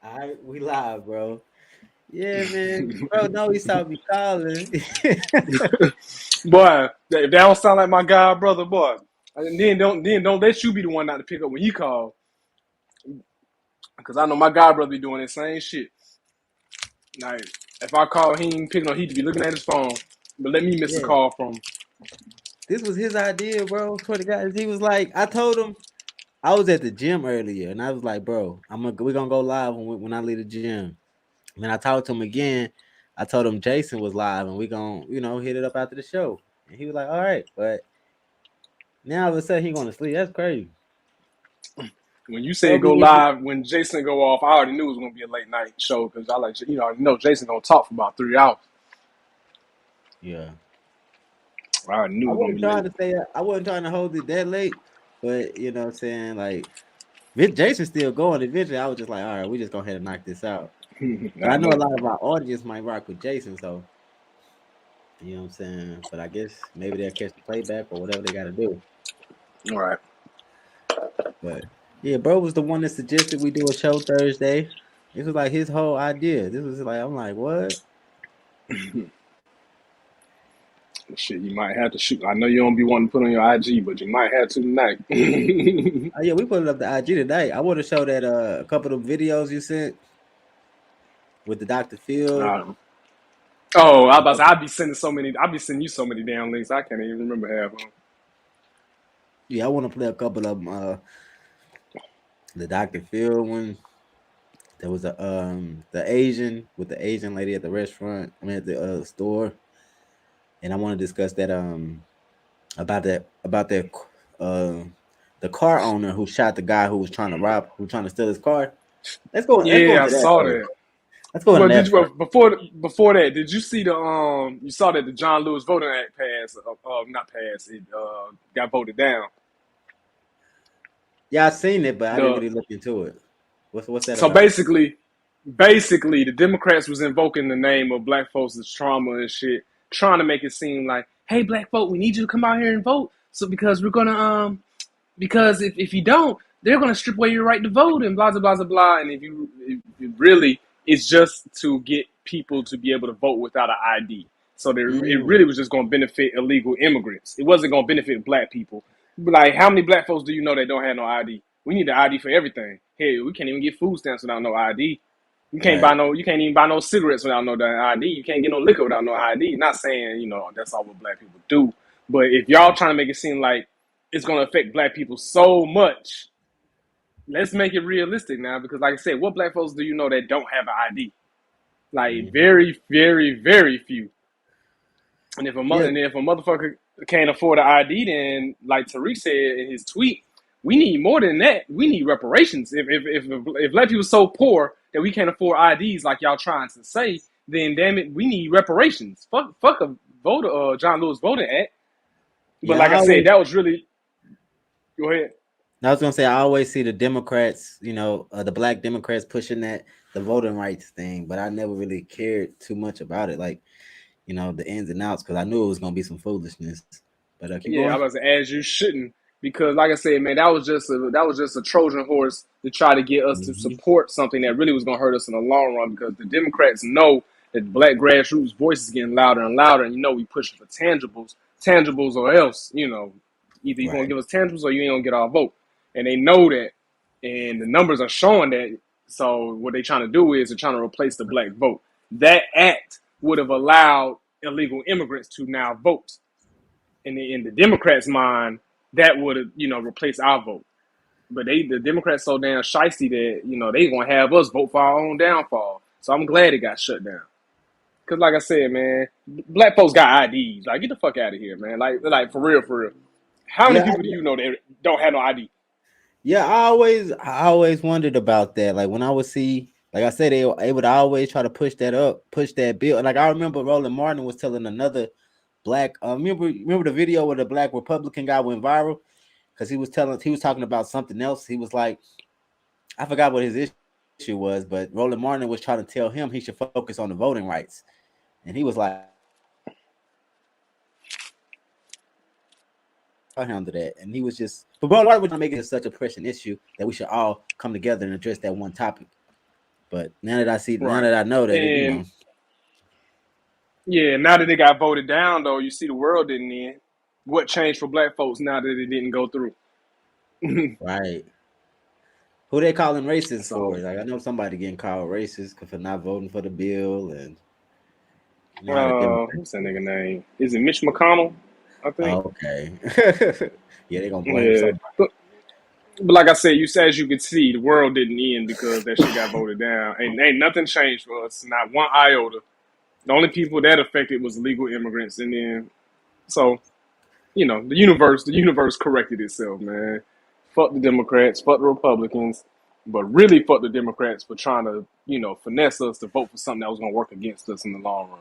All right, we live, bro. Yeah, man. Bro, no, he saw me calling. Boy, if that don't sound like my god brother, boy. And then don't let you be the one not to pick up when he call. Cause I know my god brother be doing the same shit. Like if I call he ain't picking up, he'd be looking at his phone. But let me miss a Yeah, call from him. this was his idea, bro. Swear to God. He was like, I told him I was at the gym earlier, and I was like, bro, we're gonna go live when I leave the gym. And then I talked to him again. I told him Jason was live, and we gonna, hit it up after the show. And he was like, all right, but now all of a sudden he going to sleep. That's crazy. When you Bro, say be go in here. live, when Jason go off, I already knew it was gonna be a late night show because I know Jason gonna talk for about 3 hours. Yeah. I already knew I it was gonna wasn't be trying late. to say I wasn't trying to hold it that late, but you know what I'm saying, like Jason's still going. Eventually, I was just like, all right, we just go ahead and knock this out. But I I know a know. lot of our audience might rock with Jason, so you know what I'm saying. But I guess maybe they'll catch the playback or whatever they got to do. All right. But yeah, bro was the one that suggested we do a show Thursday. This was like his whole idea. This was like I'm like, what? Shit, you might have to shoot. I know you don't be wanting to put on your IG, but you might have to tonight. Oh yeah, we put it up the IG today. I want to show that a couple of videos you sent with the Dr. Phil. um, oh, I was about to say, I'd be sending you so many damn links. I can't even remember half of them. Yeah, I want to play a couple of them. The Dr. Phil one. There was the Asian with the Asian lady at the restaurant. I mean at the store, and I want to discuss that about that uh the car owner who shot the guy who was trying to steal his car. Let's go Yeah, I into that saw first. that. Let's go into But did that you first. before that? Did you see the you saw that the John Lewis Voting Act passed? Not passed. It got voted down. Yeah, I seen it, but I didn't The really look into it. What's that so about? basically, the Democrats was invoking the name of black folks' trauma and shit, trying to make it seem like, hey, black folk, we need you to come out here and vote. So because we're gonna because if you don't, they're gonna strip away your right to vote and blah blah blah blah blah. And if really, it's just to get people to be able to vote without an ID. So it Mm, really was just going to benefit illegal immigrants. It wasn't going to benefit black people. Like, how many black folks do you know that don't have no ID? We need the ID for everything. Hell, we can't even get food stamps without no ID. right. You can't even buy no cigarettes without no damn ID. You can't get no liquor without no ID. Not saying, that's all what black people do. But if y'all trying to make it seem like it's gonna affect black people so much, let's make it realistic now. Because like I said, what black folks do you know that don't have an ID? Like Mm-hmm. very, very, very few. Yeah, And if a motherfucker can't afford an ID, then like Tariq said in his tweet, we need more than that. We need reparations. If black people so poor that we can't afford IDs, like y'all trying to say, then damn it, we need reparations. Fuck a voter, John Lewis Voting Act. But yeah. like I said, that was really go ahead. I was gonna say I always see the Democrats, the black Democrats pushing the voting rights thing, but I never really cared too much about it, like the ins and outs, because I knew it was gonna be some foolishness. But keep going. Yeah, I was as you shouldn't because, like I said, man, that was just a Trojan horse to try to get us to Hmm. support something that really was going to hurt us in the long run. Because the Democrats know that the black grassroots voice is getting louder and louder, and we pushing for tangibles, or else either you're going Right. to give us tangibles or you ain't going to get our vote, and they know that, and the numbers are showing that. So what they're trying to do is they're trying to replace the black vote. That act would have allowed illegal immigrants to now vote in the Democrats' mind, that would have replaced our vote. But the Democrats so damn shisty that they gonna have us vote for our own downfall. So I'm glad it got shut down. Cause like I said, man, black folks got IDs. Like get the fuck out of here, man. Like for real, for real. How many Yeah, people do you know that don't have no ID? yeah. I always wondered about that. Like when I would see, like I said, they would always try to push that bill. Like I remember Roland Martin was telling another black. Remember the video where the black Republican guy went viral because he was talking about something else. He was like, I forgot what his issue was, but Roland Martin was trying to tell him he should focus on the voting rights, and he was like, I'll handle that. And he was but Roland Martin was trying to make it such a pressing issue that we should all come together and address that one topic. But now Right. that I know that it, And yeah, now that it got voted down, though, you see the world didn't end. What changed for black folks now that it didn't go through? right. Who they calling racist for? So, Like I know somebody getting called racist for not voting for the bill, and you know how the Democrats. what's that nigga name? Is it Mitch McConnell? I think. Okay. Yeah, they gonna blame Yeah. somebody. But like I said, as you can see, the world didn't end because that shit got voted down. Ain't nothing changed for us. Not one iota. The only people that affected was illegal immigrants, and then so the universe corrected itself, man. Fuck the Democrats, fuck the Republicans, but really fuck the Democrats for trying to, finesse us to vote for something that was gonna work against us in the long run.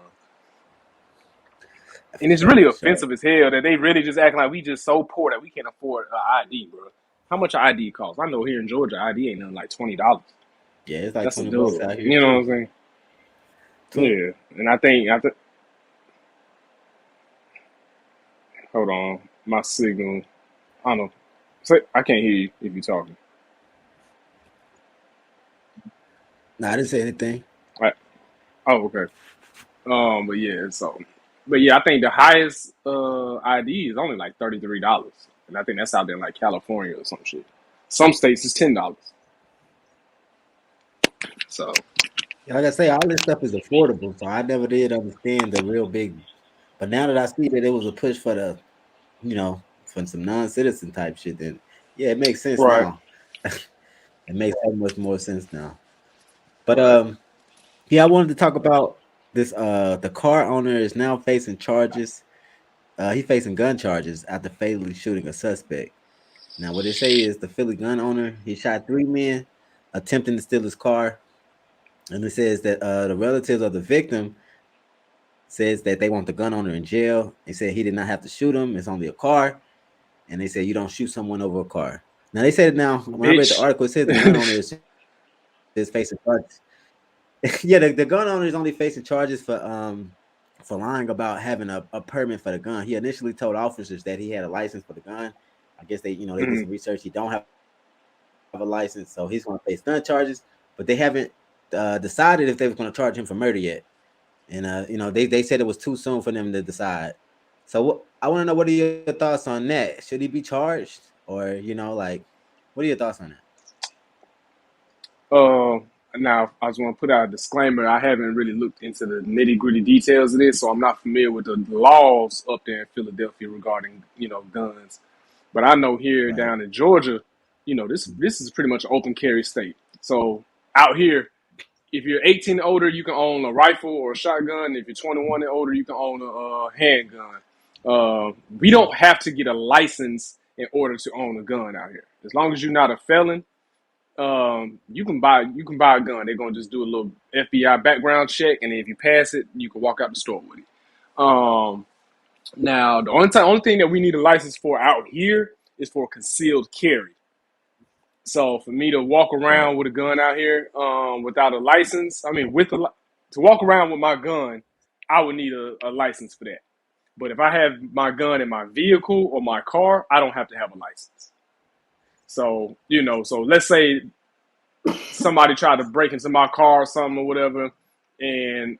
For And it's sure, really for sure. offensive as hell that they really just acting like we just so poor that we can't afford an ID, bro. How much an ID costs? I know here in Georgia, ID ain't nothing like $20. Yeah, it's like That's a $20 dub. out here You know what too. I'm saying? Tw- Yeah. And I think, hold on, my signal. I don't know. Say, I can't hear you if you're talking. No, I didn't say anything. Right. Oh, okay. But yeah, I think the highest ID is only like $33, and I think that's out there in like California or some shit. Some states is $10. So Yeah, like I say, all this stuff is affordable, so I never did understand the real big. But now that I see that it was a push for the, for some non-citizen type shit, then yeah, it makes sense right, now. It makes so much more sense now. But right. yeah, I wanted to talk about this. The car owner is now facing charges. He facing gun charges after fatally shooting a suspect. Now, what they say is the Philly gun owner he shot 3 men attempting to steal his car, and it says that the relatives of the victim says that they want the gun owner in jail. They said he did not have to shoot him; it's only a car, and they said you don't shoot someone over a car. Now they said now when I read the Bitch. article, it says the gun owner is facing charges. Yeah, the gun owner is only facing charges for lying about having a permit for the gun. He initially told officers that he had a license for the gun. I guess they did Mhm. some research. He don't have a license, so he's going to face gun charges. But they haven't decided if they was going to charge him for murder yet. And they said it was too soon for them to decide. So I want to know, what are your thoughts on that? Should he be charged, or like, what are your thoughts on that? Uh, Now, I just want to put out a disclaimer. I haven't really looked into the nitty gritty details of this, so I'm not familiar with the laws up there in Philadelphia regarding guns. But I know here Right. down in Georgia, this is pretty much an open carry state. So out here, if you're 18 and older, you can own a rifle or a shotgun. If you're 21 and older, you can own a handgun. We don't have to get a license in order to own a gun out here. As long as you're not a felon, you can buy a gun. They're gonna just do a little FBI background check, and if you pass it, you can walk out the store with it. Um, Now the only thing that we need a license for out here is for concealed carry. So for me to walk Right. around with a gun out here, without a license, I mean, to walk around with my gun, I would need a license for that. But if I have my gun in my vehicle or my car, I don't have to have a license. So so let's say somebody tried to break into my car or something or whatever, and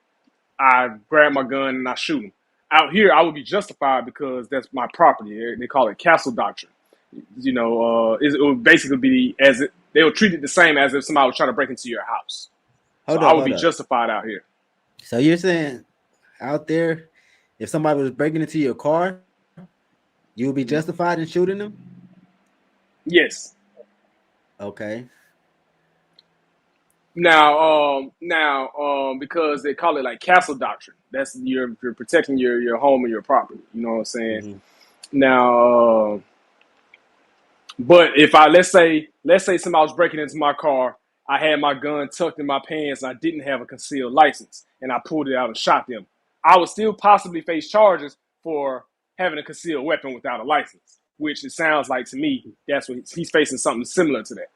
I grab my gun and I shoot them. Out here, I would be justified because that's my property. They call it castle doctrine. It would basically be they would treat it the same as if somebody was trying to break into your house. So Hold I up, would hold be up. justified out here. So you're saying out there, if somebody was breaking into your car, you would be justified in shooting them? Yes. Okay. Because they call it like castle doctrine. That's you're protecting your home and your property. You know what I'm saying? Hmm. Now, but if let's say somebody was breaking into my car, I had my gun tucked in my pants, and I didn't have a concealed license, and I pulled it out and shot them, I would still possibly face charges for having a concealed weapon without a license. Which it sounds like to me that's what he's facing, something similar to that.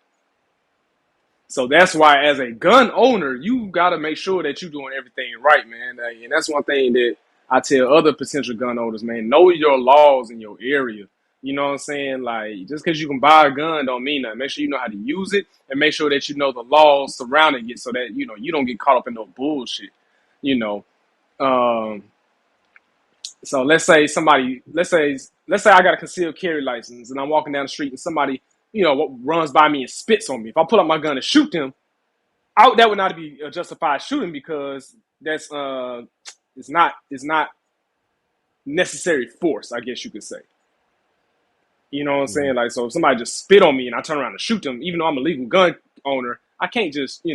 So that's why, as a gun owner, you got to make sure that you're doing everything right, man. And that's one thing that I tell other potential gun owners, man. Know your laws in your area. You know what I'm saying? Like, just because you can buy a gun don't mean nothing. Make sure you know how to use it, and make sure that you know the laws surrounding it, so that you don't get caught up in no bullshit. You know. Um, so let's say I got a concealed carry license, and I'm walking down the street, and somebody runs by me and spits on me. If I pull out my gun and shoot them, that would not be a justified shooting, because that's it's not necessary force, I guess you could say. You know what I'm saying? Right. Like, so if somebody just spit on me and I turn around and shoot them, even though I'm a legal gun owner, I can't just,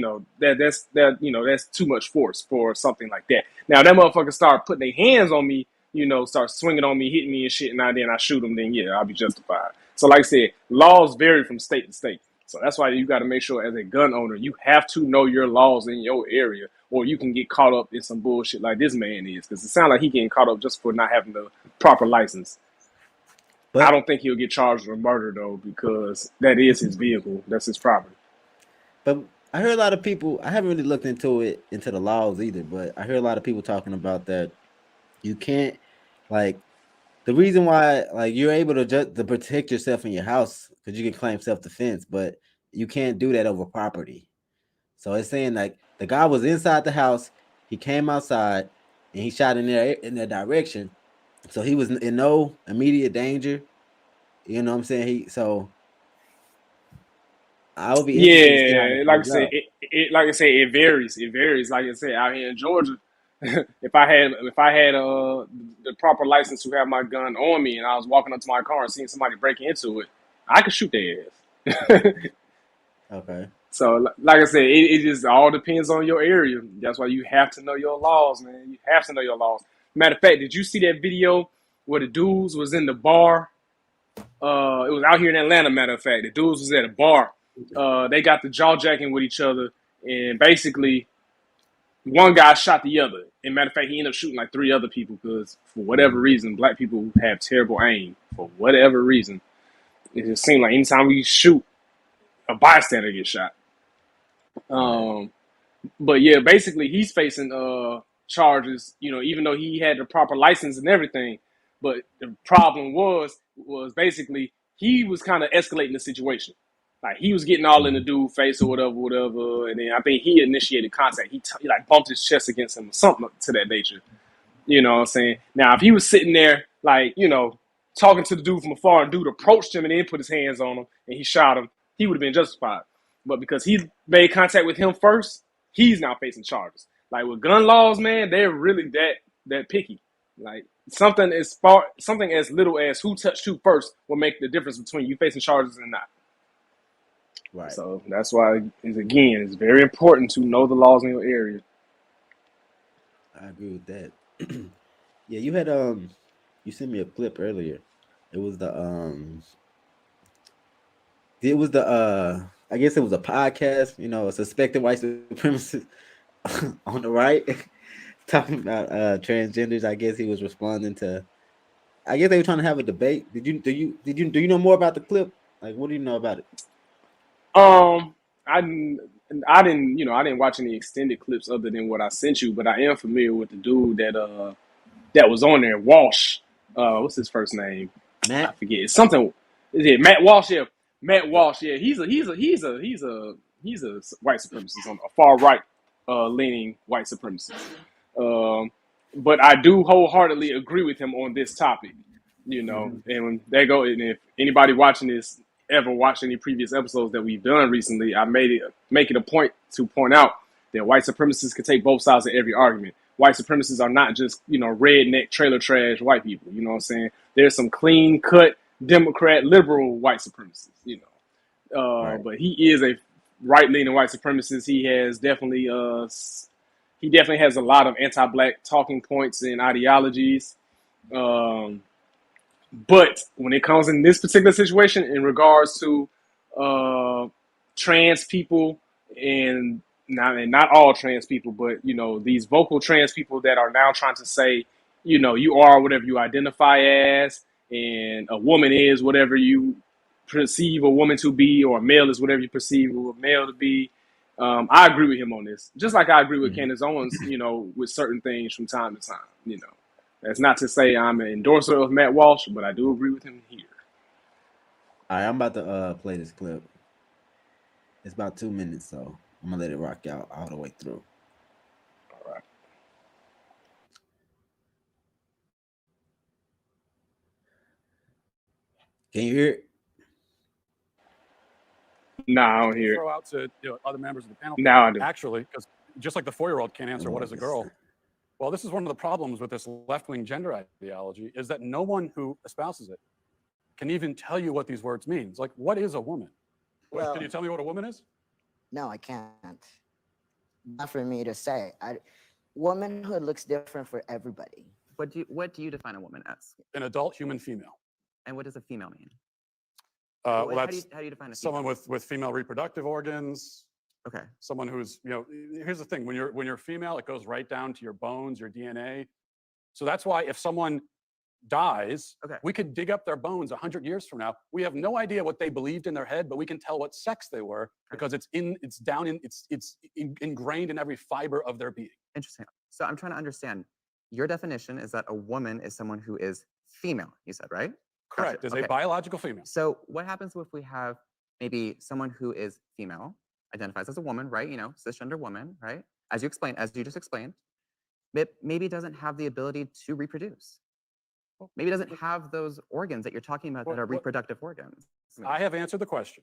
that's too much force for something like that. Now, that motherfucker start putting their hands on me, start swinging on me, hitting me and shit, and then I shoot them, then yeah, I'll be justified. So, like I said, laws vary from state to state. So that's why you got to make sure, as a gun owner, you have to know your laws in your area, or you can get caught up in some bullshit like this man is, because it sounds like he getting caught up just for not having the proper license. I But don't think he'll get charged with murder though, because that is his vehicle. That's his property. but I hear a lot of people. I haven't really looked into the laws either, but I hear a lot of people talking about that you can't like the reason why like you're able to just to protect yourself in your house because you can claim self defense, but you can't do that over property. So it's saying like the guy was inside the house, he came outside and he shot in their direction. So he was in no immediate danger. You know what I'm saying? I would be interested to see how Yeah, that like I plays said, out. it varies. It varies. Like I said, out here in Georgia, if I had the proper license to have my gun on me, and I was walking up to my car and seeing somebody break into it, I could shoot their ass. Okay. So, like I said, it just all depends on your area. That's why you have to know your laws, man. You have to know your laws. Matter of fact, did you see that video where the dudes was in the bar? It was out here in Atlanta. Matter of fact, the dudes was at a bar. They got the jaw jacking with each other, and basically one guy shot the other. And matter of fact, he ended up shooting like three other people, because for whatever Mhm. reason, black people have terrible aim. For whatever reason, it just seemed like anytime we shoot, a bystander gets shot. Right. Um, but yeah, basically he's facing charges, even though he had the proper license and everything. But the problem was basically he was kind of escalating the situation. Like, he was getting all in the Mhm. dude's face or whatever, whatever, and then I think he initiated contact. He like bumped his chest against him or something to that nature. You know what I'm saying? Now, if he was sitting there, like, talking to the dude from afar, and dude approached him and then put his hands on him and he shot him, he would have been justified. But because he made contact with him first, he's now facing charges. Like, with gun laws, man, they're really that picky. Like, something as little as who touched who first will make the difference between you facing charges and not. Right. So that's why, again, it's very important to know the laws in your area. I agree with that. Yeah, you sent me a clip earlier. It was I guess it was a podcast, a suspected white supremacist on the right talking about transgenders. I guess he was responding to I guess they were trying to have a debate. Do you know more about the clip? Like what do you know about it? Um, I didn't watch any extended clips other than what I sent you, but I am familiar with the dude that was on there, Walsh. What's his first name? I Matt? forget. It's something. Is it Matt Walsh? Yeah, Matt Yeah. Walsh. Yeah, he's a white supremacist, on a far right leaning white supremacist. Um, but I do wholeheartedly agree with him on this topic. Hmm. And when they go, and if anybody watching this ever watched any previous episodes that we've done recently, I make it a point to point out that white supremacists can take both sides of every argument. White supremacists are not just, redneck trailer trash white people. You know what I'm saying? There's some clean cut Democrat liberal white supremacists. Right. But he is a right leaning white supremacist. He definitely has a lot of anti-black talking points and ideologies. Um, but when it comes in this particular situation, in regards to uh, trans people, and not all trans people, but these vocal trans people that are now trying to say, you are whatever you identify as, and a woman is whatever you perceive a woman to be, or a male is whatever you perceive a male to be. I agree with him on this, just like I agree with Hmm. Candace Owens, with certain things from time to time. That's not to say I'm an endorser of Matt Walsh, but I do agree with him here. All right, I'm about to play this clip. It's about 2 minutes, so I'm gonna let it rock out all the way through. All right. Can you hear it? Nah, I don't hear it. Throw out to other members of the panel. Now I do. Actually, because just like the 4-year-old can't answer what is a girl, well, this is one of the problems with this left-wing gender ideology is that no one who espouses it can even tell you what these words mean. It's like, what is a woman? Well, Can you tell me what a woman is? no, I can't. Not for me to say. Womanhood looks different for everybody. What do you define a woman as? An adult human female. And what does a female mean? Well, how that's do you define a female? someone with female reproductive organs. Okay. Someone who's, here's the thing: when you're female, it goes right down to your bones, your DNA. So that's why if someone dies, Okay. we could dig up their bones 100 years from now. We have no idea what they believed in their head, but we can tell what sex they were because it's ingrained in every fiber of their being. Interesting. So I'm trying to understand. Your definition is that a woman is someone who is female, you said, right? Correct. Gotcha. Is Okay. a biological female. So what happens if we have maybe someone who is female, identifies as a woman, right? Cisgender woman, right? As you just explained, but maybe doesn't have the ability to reproduce. Maybe doesn't have those organs that you're talking about that are reproductive organs. I have answered the question.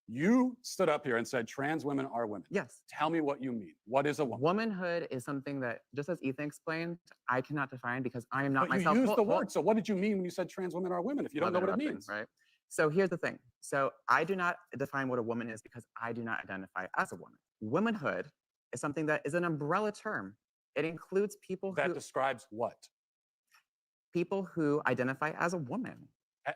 You stood up here and said trans women are women. Yes. Tell me what you mean. What is a woman? Womanhood is something that, just as Ethan explained, I cannot define because I am not But myself. you used the word. So what did you mean when you said trans women are women if you don't know what it means? Right. So here's the thing. So I do not define what a woman is because I do not identify as a woman. Womanhood is something that is an umbrella term. It includes people That describes what? People who identify as a woman.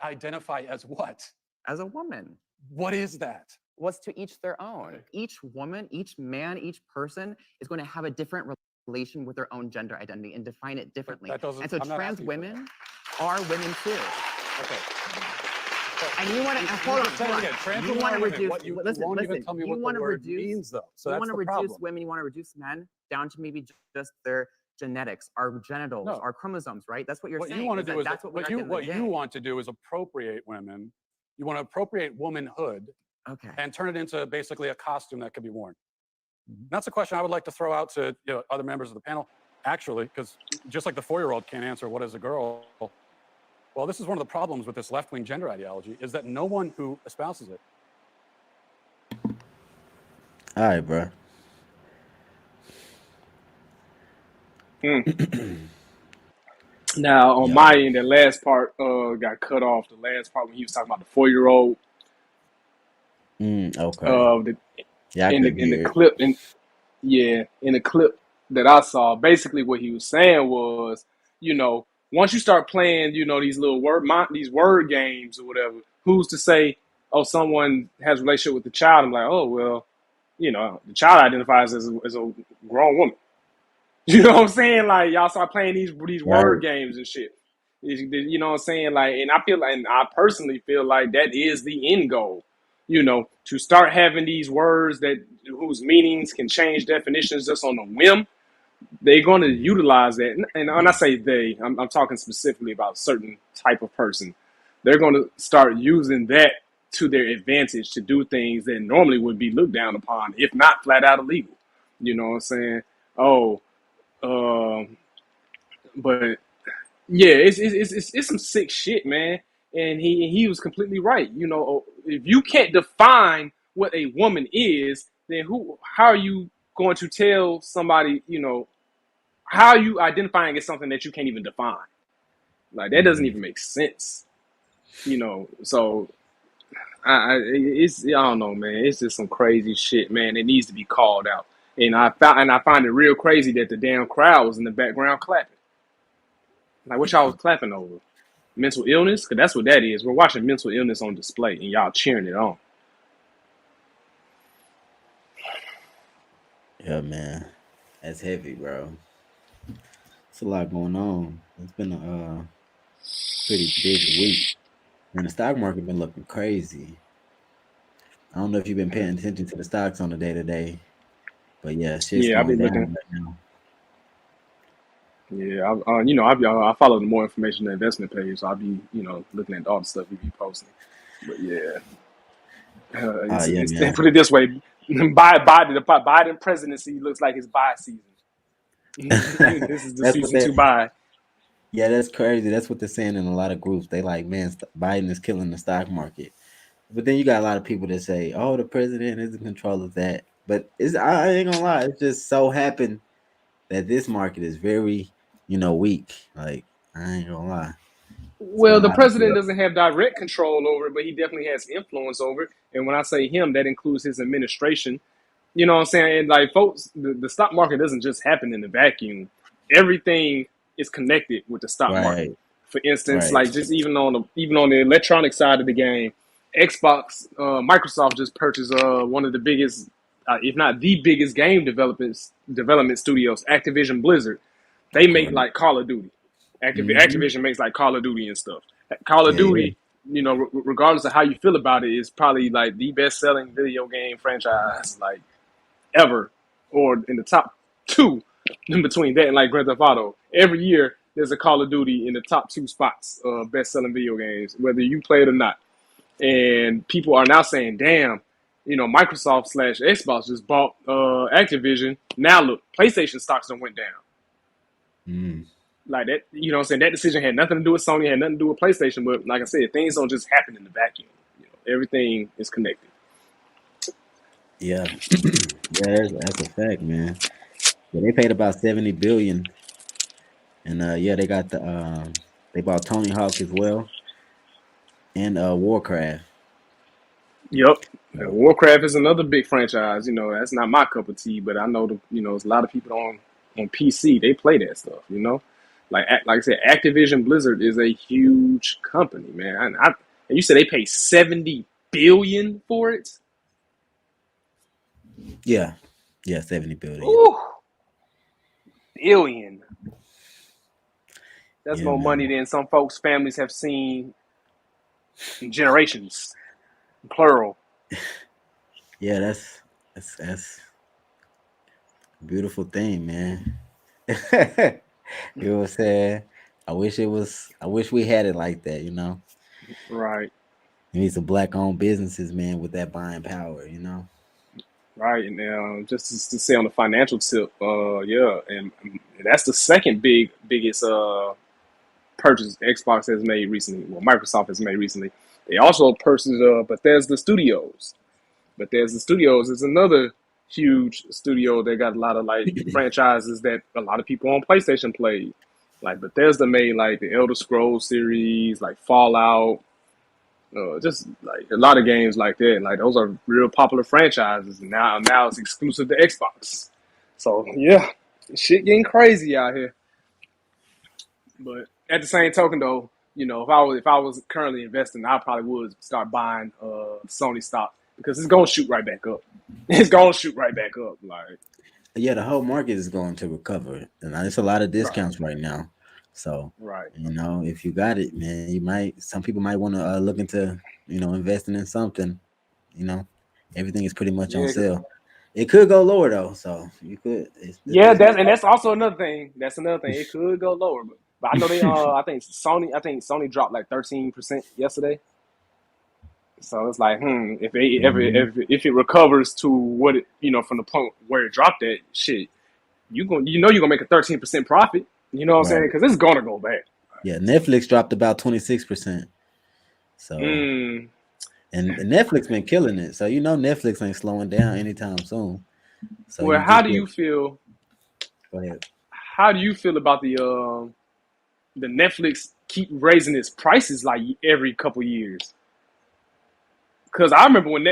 Identify as what? As a woman. What is that? What's to each their own. Each woman, each man, each person is going to have a different relation with their own gender identity and define it differently. And so trans women are women too. Okay. And you want to hold on. Trans You want to reduce. Listen. Tell me what the word means, though. So you that's want to the reduce problem. women. You want to reduce men down to maybe just their genetics, our genitals, our chromosomes, right? That's what you're saying. What you want to do is that's what you want to do is appropriate women. You want to appropriate womanhood. Okay. And turn it into basically a costume that could be worn. That's a question I would like to throw out to other members of the panel. Actually, because just like the 4-year-old can't answer what is a girl, well, this is one of the problems with this left-wing gender ideology is that no one who espouses it. All right, bro. Now, on my end, that last part got cut off. The last part when he was talking about the 4-year-old. Okay. In the clip, in the clip that I saw, basically what he was saying was, once you start playing, these little word games or whatever, who's to say, oh, someone has a relationship with the child? I'm like, oh, well, the child identifies as a grown woman. You know what I'm saying? Like, y'all start playing these word games and shit. You know what I'm saying? Like, and I personally feel like that is the end goal. To start having these words whose meanings can change definitions just on a whim. They're going to utilize that, and when I say they, I'm talking specifically about a certain type of person. They're going to start using that to their advantage to do things that normally would be looked down upon, if not flat out illegal. You know what I'm saying? But yeah, it's some sick shit, man. And he was completely right. If you can't define what a woman is, then how are you going to tell somebody, how are you identifying as something that you can't even define? Like, that doesn't even make sense. So I don't know, man. It's just some crazy shit, man. It needs to be called out. And I find it real crazy that the damn crowd was in the background clapping. Like, what y'all was clapping over? Mental illness? Because that's what that is. We're watching mental illness on display, and y'all cheering it on. Yeah, man. That's heavy, bro. It's a lot going on. It's been a pretty busy week. And the stock market been looking crazy. I don't know if you've been paying attention to the stocks on the day-to-day, but yeah, shit's Yeah, I've going been down looking. right now. Yeah, I follow the more information the investment page, so I'll be, looking at all the stuff we be posting. But yeah, Yeah, man. put it this way: Biden presidency looks like his buy season. This is the That's what season they. to buy. Yeah, that's crazy. That's what they're saying in a lot of groups. They like, man, Biden is killing the stock market. But then you got a lot of people that say, "Oh, the president is in control of that." But I ain't gonna lie. It just so happened that this market is very, weak. Like I ain't gonna lie. It's been Well, a the lot of president doesn't have direct control over it, but he definitely has influence over it. And when I say him, that includes his administration. You know what I'm saying? And like folks, the stock market doesn't just happen in a vacuum. Everything is connected with the stock market. right, For instance, right. like just even on the electronic side of the game, Xbox, Microsoft just purchased one of the biggest, if not the biggest, game development studios, Activision Blizzard. They make Correct. like Call of Duty. Hmm. Activision makes like Call of Duty and stuff. Call of Yeah, yeah. Duty, regardless of how you feel about it, is probably like the best selling video game franchise like ever, or in the top two in between that and like Grand Theft Auto. Every year there's a Call of Duty in the top two spots of best selling video games, whether you play it or not. And people are now saying, damn, Microsoft slash Xbox just bought Activision. Now look, PlayStation stocks done went down. Mm. Like that, you know what I'm saying? That decision had nothing to do with Sony, had nothing to do with PlayStation. But like I said, things don't just happen in the vacuum. Everything is connected. Yeah, yeah. That's a fact, man. Yeah, they paid about 70 billion, and yeah, they got they bought Tony Hawk as well, and Warcraft. Yep. And So, Warcraft is another big franchise. That's not my cup of tea, but I know there's a lot of people on PC. They play that stuff. Like I said, Activision Blizzard is a huge company, man. And you said they pay 70 billion for it. yeah, yeah, 70 billion. Ooh, billion. That's Yeah, more money man. than some folks' families have seen in generations, plural. Yeah, that's a beautiful thing, man. You know what I'm saying? I wish we had it like that, Right. We need some black owned businesses, man, with that buying power. Right, and just to say on the financial tip, yeah, and that's the second biggest purchase Xbox has made recently. Well, Microsoft has made recently. They also purchased Bethesda Studios. Bethesda Studios is another huge studio. They got a lot of like franchises that a lot of people on PlayStation played. Like Bethesda made like the Elder Scrolls series, like Fallout, just like a lot of games like that. Like those are real popular franchises, and now it's exclusive to Xbox. So yeah, shit getting crazy out here. But at the same token, though, if I was currently investing, I probably would start buying Sony stock because it's gonna shoot right back up. It's gonna shoot right back up. Like Yeah, the whole market is going to recover, and there's a lot of right, discounts right now. So, right. if you got it, man, some people might want to look into, investing in something. You know, everything is pretty much on Yeah, sale. It could go lower though, so you could. yeah. This That's market. and that's also another thing. That's another thing. It could go lower, but I know they. I think Sony dropped like 13% yesterday. So it's like, if it ever Mhm. if it recovers to what it from the point where it dropped at, shit, you're gonna make a 13% profit. You know what I'm saying? Right. Because it's gonna go back. Yeah, Netflix dropped about 26%. So, Mm. and Netflix been killing it. So Netflix ain't slowing down anytime soon. So Well, you how just do get you feel? go ahead. How do you feel about the Netflix keep raising its prices like every couple years? Because I remember when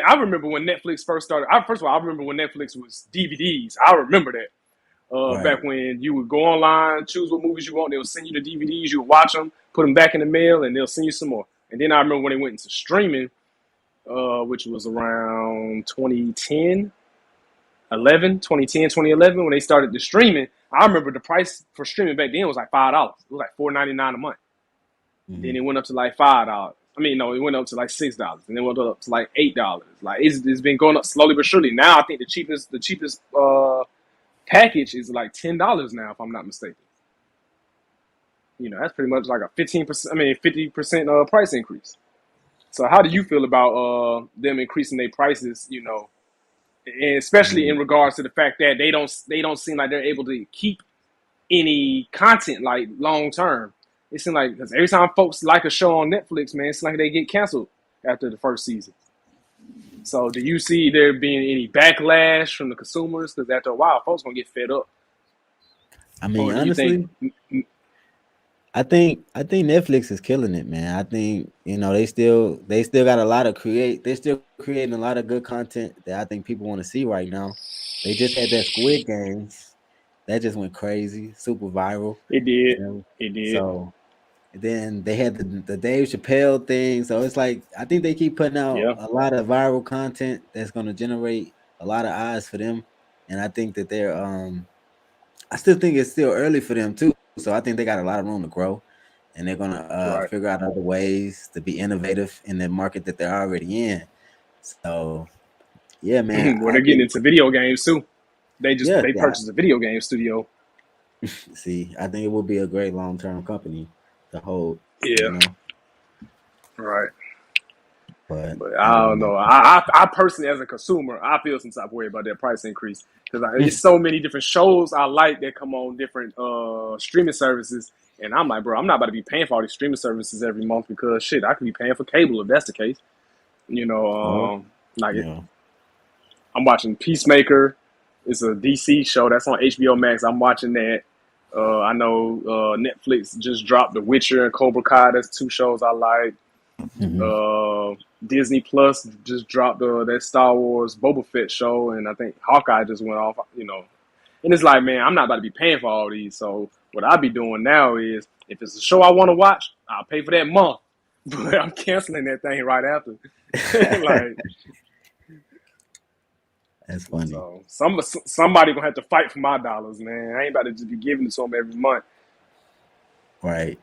Netflix first started. First of all, I remember when Netflix was DVDs. I remember that. Back Right. when you would go online, choose what movies you want, they'll send you the DVDs, you would watch them, put them back in the mail, and they'll send you some more. And then I remember when they went into streaming, which was around 2011, when they started the streaming. I remember the price for streaming back then was like $5. It was like $4.99 a month. Then Mhm. it went up to like $5. I mean, no, it went up to like $6, and then went up to like $8. Like it's been going up slowly but surely. Now I think the cheapest package is like $10 now, if I'm not mistaken. That's pretty much like a 15%. I mean, 50% price increase. So how do you feel about them increasing their prices? You know, and especially in regards to the fact that they don't seem like they're able to keep any content like long term. It seems like because every time folks like a show on Netflix, man, it's like they get canceled after the first season. So do you see there being any backlash from the consumers? Because after a while, folks gonna get fed up. I mean, Or do you think? honestly, I think Netflix is killing it, man. I think they still got a lot of they're still creating a lot of good content that I think people want to see right now. They just had that Squid Games that just went crazy, super viral, It did. you know. It did. So then they had the Dave Chappelle thing. So it's like I think they keep putting out Yeah. a lot of viral content that's going to generate a lot of eyes for them, and I think that they're I still think it's still early for them too. So I think they got a lot of room to grow, and they're gonna Right. figure out other ways to be innovative in the market that they're already in. So yeah, man, Well, I they're getting think into video games too. yeah, They yeah. purchased a video game studio. See, I think it will be a great long term company to hold. You Yeah. know, Right. but But I I don't don't know. know. I personally, as a consumer, I feel some type of way about that price increase because there's so many different shows I like that come on different streaming services, and I'm like, bro, I'm not about to be paying for all these streaming services every month because shit, I could be paying for cable if that's the case. You know, Or like you know, I'm watching Peacemaker. It's a DC show that's on HBO Max. I'm watching that. I know Netflix just dropped The Witcher and Cobra Kai. That's two shows I like. mhm. Uh, Disney Plus just dropped that Star Wars Boba Fett show, and I think Hawkeye just went off. You know, and it's like, man, I'm not about to be paying for all these. So what I be doing now is, if it's a show I want to watch, I'll pay for that month, but I'm canceling that thing right after. Like, That's funny, so somebody gonna have to fight for my dollars, man. I ain't about to just be giving it to them every month. right?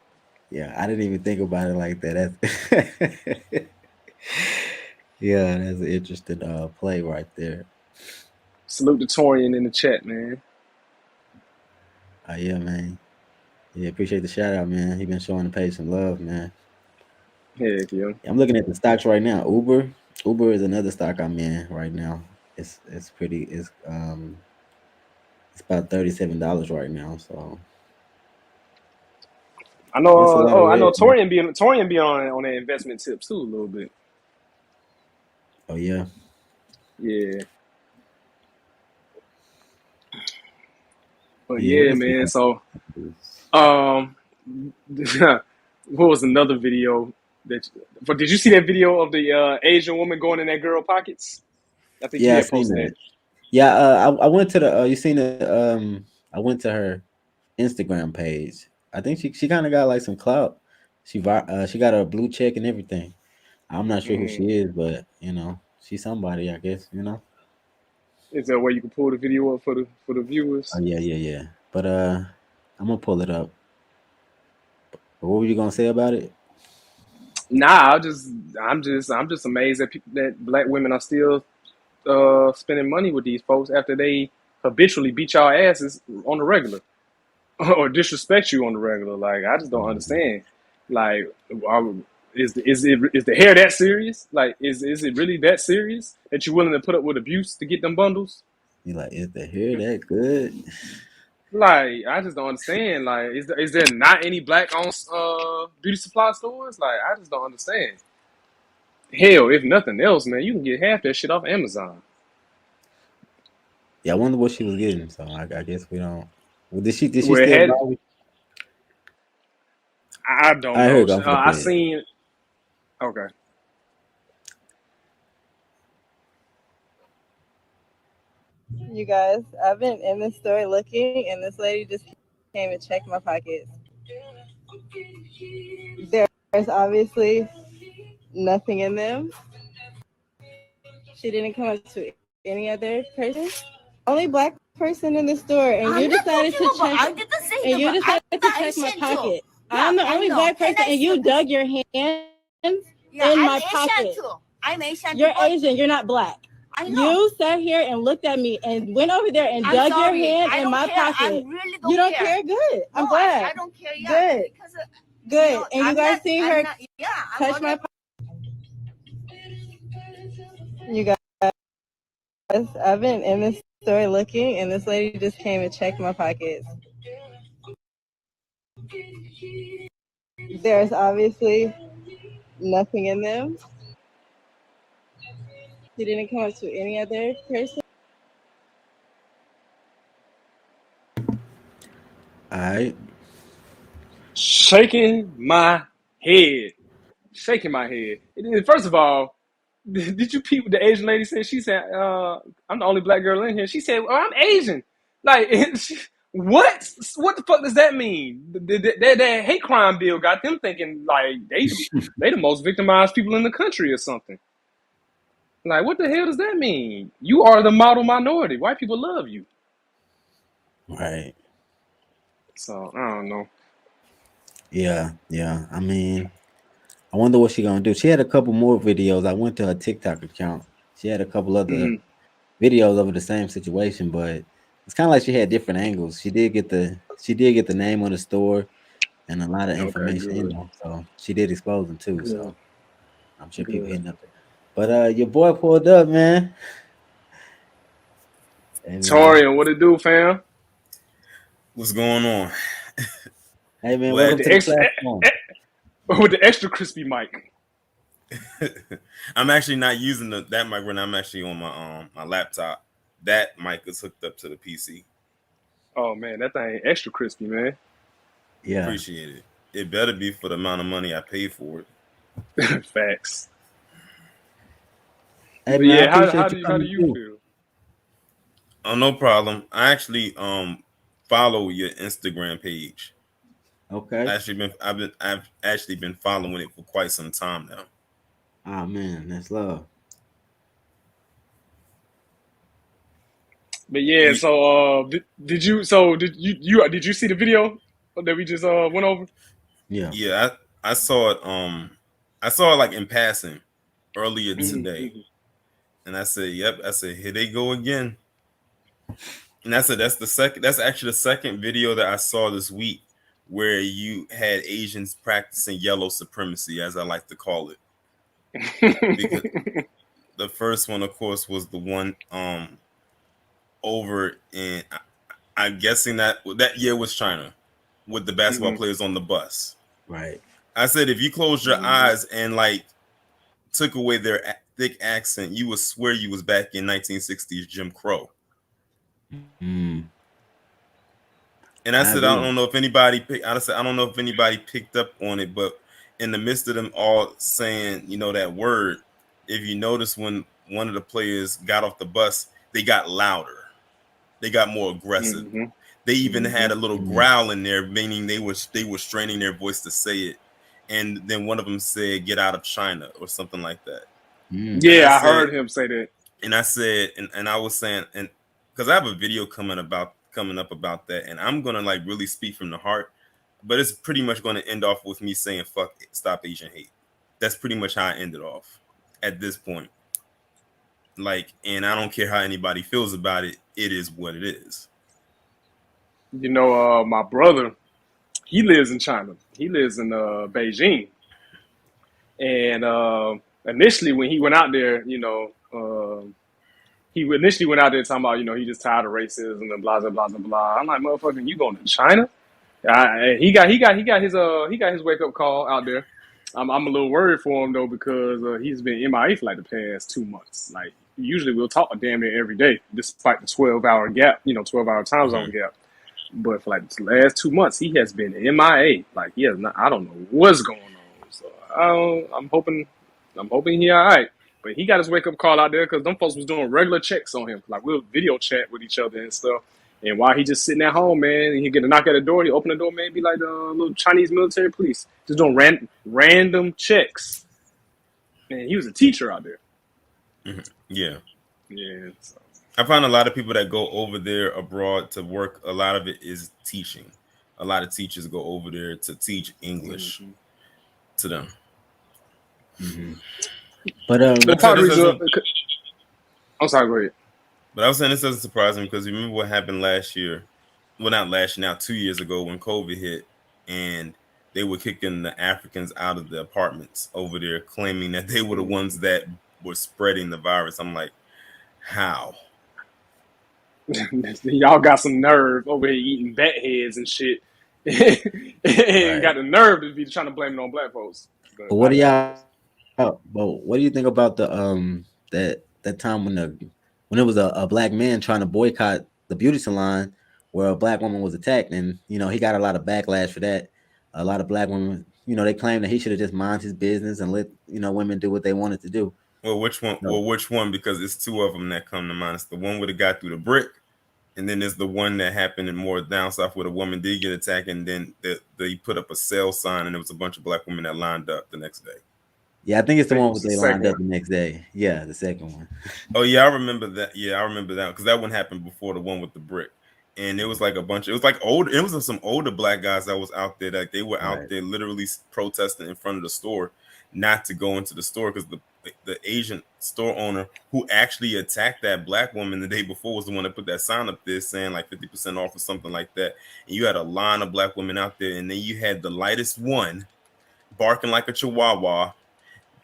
Yeah, I didn't even think about it like that. That's yeah, that's an interesting play right there. Salute the Torian in the chat, man. Yeah, man. Yeah, appreciate the shout out, man. He been showing the page some love, man. Heck yeah. Yeah, I'm looking at the stocks right now. Uber is another stock I'm in right now. It's pretty. It's about $37 right now. So I know. it's a lot of I know red, man. Torian be on that investment tips too a little bit. Oh yeah, Yeah, but yeah. What yeah, else we man. got? So, um, what was another video that? But did you see that video of the Asian woman going in that girl pockets? I think you Yeah, I had seen posted that. that. Yeah, I went to the. You seen the? I went to her Instagram page. I think she kind of got like some clout. She got a blue check and everything. I'm not sure who she Mm. is, but she's somebody, I guess. Is there a way you can pull the video up for the Oh viewers? yeah, yeah, yeah. But I'm gonna pull it up. But what were you gonna say about it? Nah, I'm just amazed that that black women are still spending money with these folks after they habitually beat y'all asses on the regular or disrespect you on the regular. Like, I just don't Mhm. understand. Like, is the hair that serious? Like, is it really that serious that you're willing to put up with abuse to get them bundles? You like, is the hair that good? Like, I just don't understand. Like, is there not any black owned beauty supply stores? Like, I just don't understand. Hell, if nothing else, man, you can get half that shit off Amazon. Yeah, I wonder what she was getting. So I guess we don't. Well, did she Well, it still had buy it? I All don't right, here we know. go. I'm gonna I play it. seen. Okay. You guys, I've been in the store looking, and this lady just came and checked my pockets. There's obviously nothing in them. She didn't come up to any other person. Only black person in the store, and you decided to check. And you decided to check my pocket. I'm the only black person, and you dug your hands in my pocket. I'm Asian. You're Asian. You're not black. You sat here and looked at me and went over there and dug your hand in my pocket. You don't care? Good. I'm glad. I don't care. Yeah, Good. Good. And you guys see her touch my pocket. You guys, I've been in this store looking, and this lady just came and checked my pockets. There's obviously nothing in them. She didn't come up to any other person. All right. Shaking my head. Shaking my head. First of all, did you peep what the Asian lady said? She said, I'm the only black girl in here. She said, oh, I'm Asian. Like, what? What the fuck does that mean? That hate crime bill got them thinking like they the most victimized people in the country or something. Like, what the hell does that mean? You are the model minority. White people love you. Right. So I don't know. Yeah. Yeah. I mean, I wonder what she gonna do. She had a couple more videos. I went to her TikTok account. She had a couple other Mhm. videos over the same situation, but it's kind of like she had different angles. She did get the name of the store and a lot of Okay, information in good, there. So she did expose them too. good, So I'm sure people good. hitting up there. But your boy pulled up, man. Hey man. Taurean, what it do, fam? What's going on? Hey man, With Glad welcome the to the extra, platform. with the extra crispy mic. I'm actually not using that mic when I'm actually on my laptop. That mic is hooked up to the PC. Oh man, that thing extra crispy, man. Yeah. Appreciate it. It better be for the amount of money I paid for it. Facts. Hey But man, I yeah, appreciate you how do coming you through. feel? Oh, no problem. I actually follow your Instagram page. Okay. I've actually been following it for quite some time now. Oh man, that's love. But yeah, You, so did you see the video that we just went over? Yeah. yeah, I saw it. I saw it like in passing earlier Hmm today, hmm and I said, "Yep." I said, "Here they go again." And that's actually the second video that I saw this week where you had Asians practicing yellow supremacy, as I like to call it. Because the first one, of course, was the one over in I'm guessing that year was China with the basketball hmm players on the bus. Right. I said if you closed your eyes and like took away their thick accent, you would swear you was back in 1960s Jim Crow. Mm, And I I said, I agree. don't know if anybody I said, I don't know if anybody picked up on it, but in the midst of them all saying, that word, if you notice when one of the players got off the bus, they got louder. They got more aggressive. hmm They even hmm had a little Mm, growl in there, meaning they were straining their voice to say it. And then one of them said, "Get out of China" or something like that. mm, And I Yeah, I said, heard him say that. and I was saying, and because I have a video coming up about that, and I'm gonna like really speak from the heart, but it's pretty much going to end off with me saying "fuck it, stop Asian hate." That's pretty much how I ended off at this point. Like, and I don't care how anybody feels about it. It is what it is. My brother, he lives in China. He lives in Beijing. And initially, when he went out there, he initially went out there talking about, he just tired of racism and blah blah blah blah blah. I'm like, motherfucker, you going to China? He got his wake up call out there. I'm a little worried for him though because he's been MIA for like the past 2 months. Like usually we'll talk damn near every day, despite the 12-hour gap, 12-hour time zone Mm-hmm. gap. But for like the last 2 months, he has been MIA. Like he has not. I don't know what's going on. So I'm hoping he all right. But he got his wake up call out there because them folks was doing regular checks on him. Like we'll video chat with each other and stuff. And while he just sitting at home, man, he get a knock at the door. He open the door, man, be like the little Chinese military police, just doing random checks. Man, he was a teacher out there. Mm-hmm. Yeah. Yeah. So. I find a lot of people that go over there abroad to work, a lot of it is teaching. A lot of teachers go over there to teach English Mm-hmm. to them. mm-hmm. But But part of the reason, I'm sorry, go ahead. But I was saying this doesn't surprise me because remember what happened last year. Well, not last year, now 2 years ago when COVID hit and they were kicking the Africans out of the apartments over there, claiming that they were the ones that were spreading the virus. I'm like, how? Y'all got some nerve over here eating bat heads and shit. And Right. got the nerve to be trying to blame it on black folks. But But I what do digress. y'all? But what do you think about the that time when it was a black man trying to boycott the beauty salon where a black woman was attacked, and he got a lot of backlash for that. A lot of black women, they claim that he should have just mind his business and let women do what they wanted to do. Well, which one? So, Well, which one? Because it's two of them that come to mind. It's the one where the guy threw the brick, and then there's the one that happened in more down south where the woman did get attacked, and then they put up a sale sign, and there was a bunch of black women that lined up the next day. yeah, I think it's I the think it one was where the they second lined up one. the next day. Yeah, the second one. Oh yeah, I remember that. Yeah, I remember that because that one happened before the one with the brick, and it was like a bunch. It was like old. It was some older black guys that was out there. Like they were out Right. there literally protesting in front of the store, not to go into the store because the Asian store owner who actually attacked that black woman the day before was the one that put that sign up there saying like 50% off or something like that. And you had a line of black women out there, and then you had the lightest one barking like a chihuahua,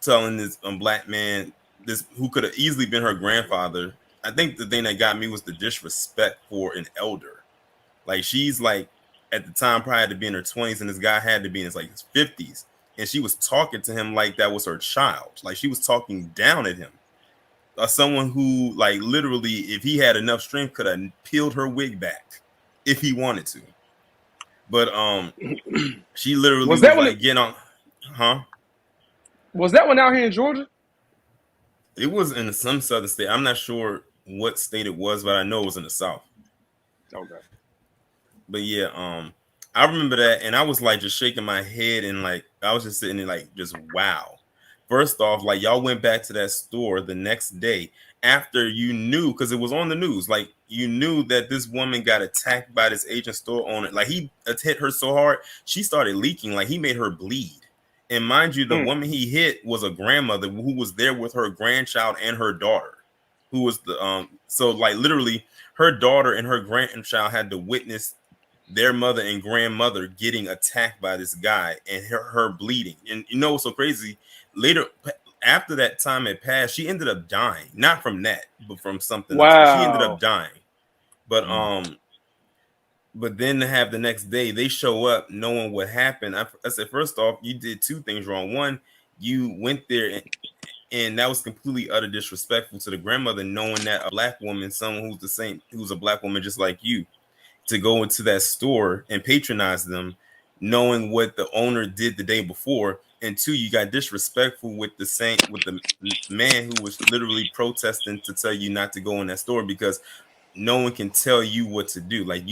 telling this black man, this who could have easily been her grandfather. I think the thing that got me was the disrespect for an elder. Like she's like at the time prior to being in her 20s, and this guy had to be in his 50s, and she was talking to him like that was her child. Like she was talking down at him. Someone who like literally, if he had enough strength, could have peeled her wig back if he wanted to. But she literally Was was that one? like getting on, huh? Was that one out here in Georgia? It was in some southern state. I'm not sure what state it was, but I know it was in the South. Okay. But yeah, I remember that, and I was like just shaking my head, and like I was just sitting there like just wow. First off, like y'all went back to that store the next day after you knew, because it was on the news, like you knew that this woman got attacked by this Asian store owner. Like he hit her so hard, she started leaking. Like he made her bleed. And mind you, the woman he hit was a grandmother who was there with her grandchild and her daughter, who was the so like literally her daughter and her grandchild had to witness their mother and grandmother getting attacked by this guy and her bleeding. And you know what's so crazy? Later, after that time had passed, she ended up dying, not from that, but from something else. But she ended up Wow. dying. But then to have the next day, they show up knowing what happened. I said, first off, you did two things wrong. One, you went there and that was completely utter disrespectful to the grandmother, knowing that a black woman, someone who's a black woman just like you, to go into that store and patronize them, knowing what the owner did the day before. And two, you got disrespectful with the man who was literally protesting to tell you not to go in that store because no one can tell you what to do. Like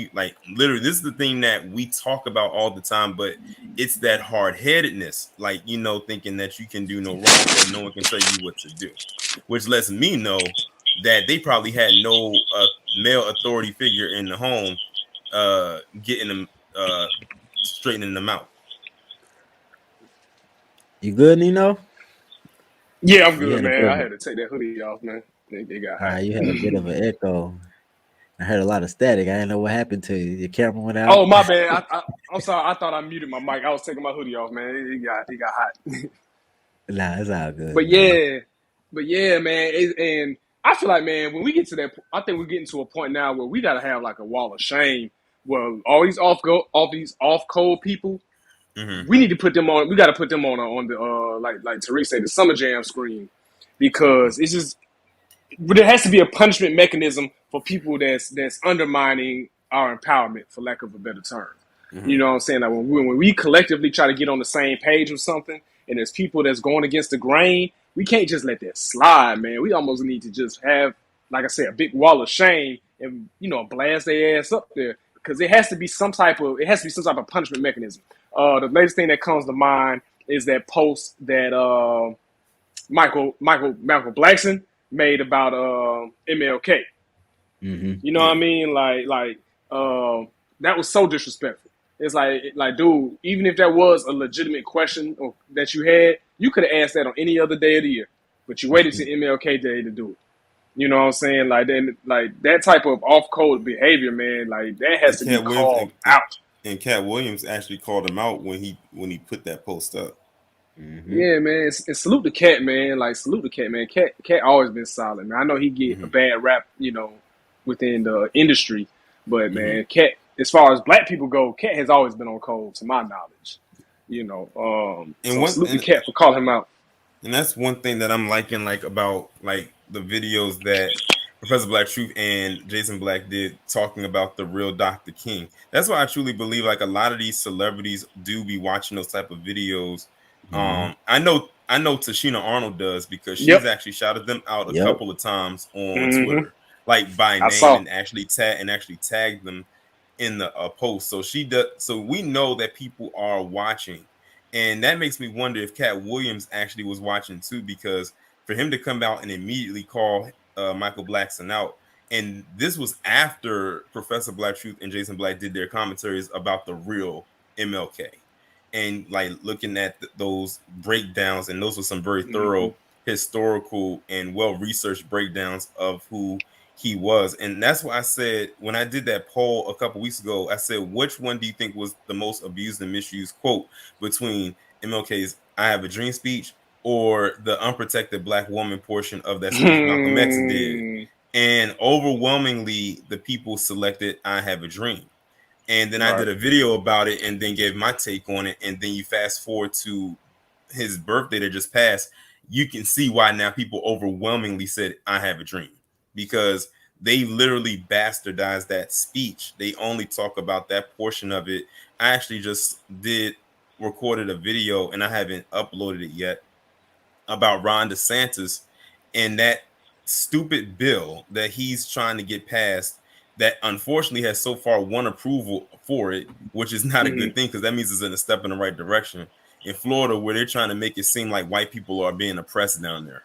literally, this is the thing that we talk about all the time, but it's that hard-headedness, like, thinking that you can do no wrong, that no one can tell you what to do, which lets me know that they probably had no male authority figure in the home getting them straightening them out. You good, Nino? Yeah, I'm You good, had a man. bit I of had to take that hoodie off, man. They got hot. you had a bit of an echo. I heard a lot of static. I didn't know what happened to you. Your camera went out. Oh, my bad. I'm sorry. I thought I muted my mic. I was taking my hoodie off, man. It got hot. Nah, it's all good, But man. yeah, man. And I feel like, man, when we get to that, I think we're getting to a point now where we gotta have like a wall of shame. Well, all these off code people, we need to put them on. We got to put them on the like Tariq said, the summer jam screen, because it's just there has to be a punishment mechanism for people that's undermining our empowerment, for lack of a better term. You know what I'm saying? Like when we collectively try to get on the same page with something, and there's people that's going against the grain, we can't just let that slide, man. We almost need to just have, like I said, a big wall of shame and blast their ass up there, because it has to be some type of punishment mechanism. The latest thing that comes to mind is that post that Michael Blackson made about MLK. You know what I mean? That was so disrespectful. It's like, dude, even if that was a legitimate question that you had, you could have asked that on any other day of the year, but you waited to MLK Day to do it. You know what I'm saying? Like that type of off-code behavior, man. Like that has to be called out. And Cat Williams actually called him out when he put that post up. Mm-hmm. Yeah, man. And salute the cat, man. Like salute the cat, man. Cat always been solid, man. I know he get a Mm-hmm. bad rap, within the industry, but Mm-hmm. man, Cat, as far as black people go, Cat has always been on code, to my knowledge. And So one salute the cat for calling him out. and that's one thing that I'm liking, like about like the videos that Professor Black Truth and Jason Black did talking about the real Dr. King. That's why I truly believe like a lot of these celebrities do be watching those type of videos. Mm-hmm. I know Tashina Arnold does because she's Yep. actually shouted them out a Yep. couple of times on Hmm. Twitter, like by I name, saw. and actually tagged them in the post. So she does. So we know that people are watching, and that makes me wonder if Cat Williams actually was watching too, because for him to come out and immediately call Michael Blackson out, and this was after Professor Black Truth and Jason Black did their commentaries about the real MLK, and like looking at those breakdowns, and those were some very Hmm. thorough historical and well researched breakdowns of who he was. And that's why I said, when I did that poll a couple weeks ago, I said, which one do you think was the most abused and misused quote between MLK's "I Have a Dream" speech or the unprotected black woman portion of that speech Malcolm X did? And overwhelmingly, the people selected "I Have a Dream." And then I Right. did a video about it and then gave my take on it. And then you fast forward to his birthday that just passed, you can see why now people overwhelmingly said "I Have a Dream," because they literally bastardized that speech. They only talk about that portion of it. I actually just recorded a video, and I haven't uploaded it yet, about Ron DeSantis and that stupid bill that he's trying to get passed, that unfortunately has so far won approval for it, which is not a Hmm. good thing, because that means it's in a step in the right direction, in Florida, where they're trying to make it seem like white people are being oppressed down there.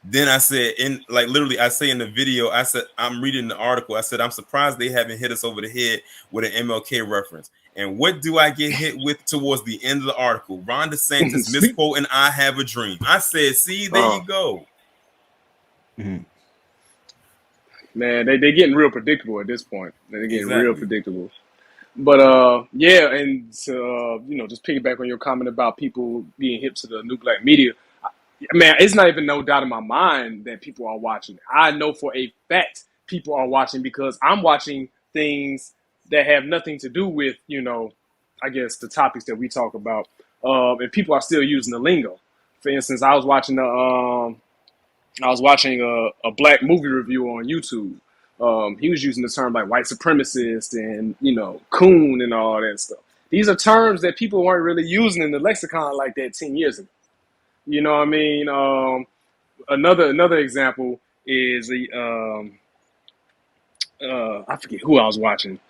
Then I said, in like literally, I say in the video, I said, I'm reading the article. I said, I'm surprised they haven't hit us over the head with an MLK reference. And what do I get hit with towards the end of the article? Ron DeSantis Speak. misquoting "I Have a Dream." I said, see, there you go. Mm-hmm. Man, they getting real predictable at this point. They're getting real Exactly. predictable. But yeah, and to just piggyback on your comment about people being hip to the new black media. Man, it's not even no doubt in my mind that people are watching. I know for a fact people are watching because I'm watching things that have nothing to do with, I guess the topics that we talk about. And people are still using the lingo. For instance, I was watching a black movie review on YouTube. He was using the term like white supremacist and coon and all that stuff. These are terms that people weren't really using in the lexicon like that 10 years ago. You know what I mean? Another example is the I forget who I was watching.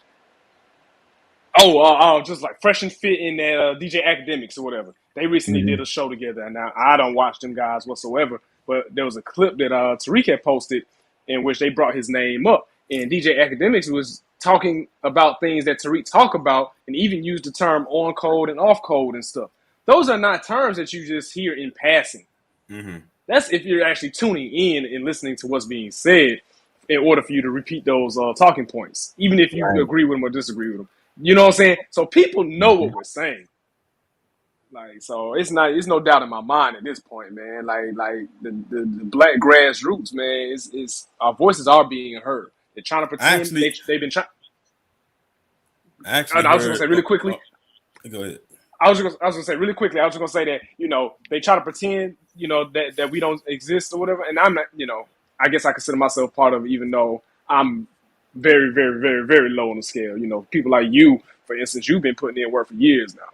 Just like Fresh and Fit in that DJ Academics or whatever. They recently did a show together, and now I don't watch them guys whatsoever. But there was a clip that Tariq had posted in which they brought his name up, and DJ Academics was talking about things that Tariq talk about, and even used the term on code and off code and stuff. Those are not terms that you just hear in passing. Mm-hmm. That's if you're actually tuning in and listening to what's being said in order for you to repeat those talking points, even if you Right. agree with them or disagree with them. You know what I'm saying? So people know Mm-hmm. what we're saying. Like, so it's no doubt in my mind at this point, man. Like the black grassroots, man, is our voices are being heard. They're trying to I pretend actually, they've been trying. I actually I was gonna heard. say really quickly. Go ahead. I was gonna say really quickly. I was just gonna say that they try to pretend that we don't exist or whatever, and I'm not. I guess I consider myself part of it, even though I'm very, very, very, very low on the scale. People like you, for instance, you've been putting in work for years now,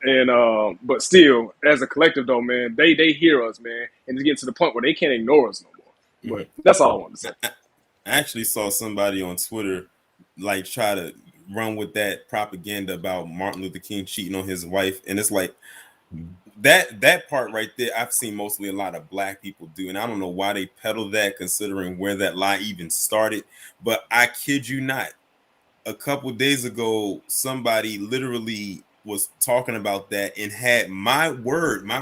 and but still, as a collective though, man, they hear us, man, and it's getting to the point where they can't ignore us no more. But Mm-hmm. that's all I wanted to say. I actually saw somebody on Twitter like try to run with that propaganda about Martin Luther King cheating on his wife, and it's like that part right there. I've seen mostly a lot of black people do, and I don't know why they peddle that, considering where that lie even started. But I kid you not, a couple days ago, somebody literally was talking about that and had my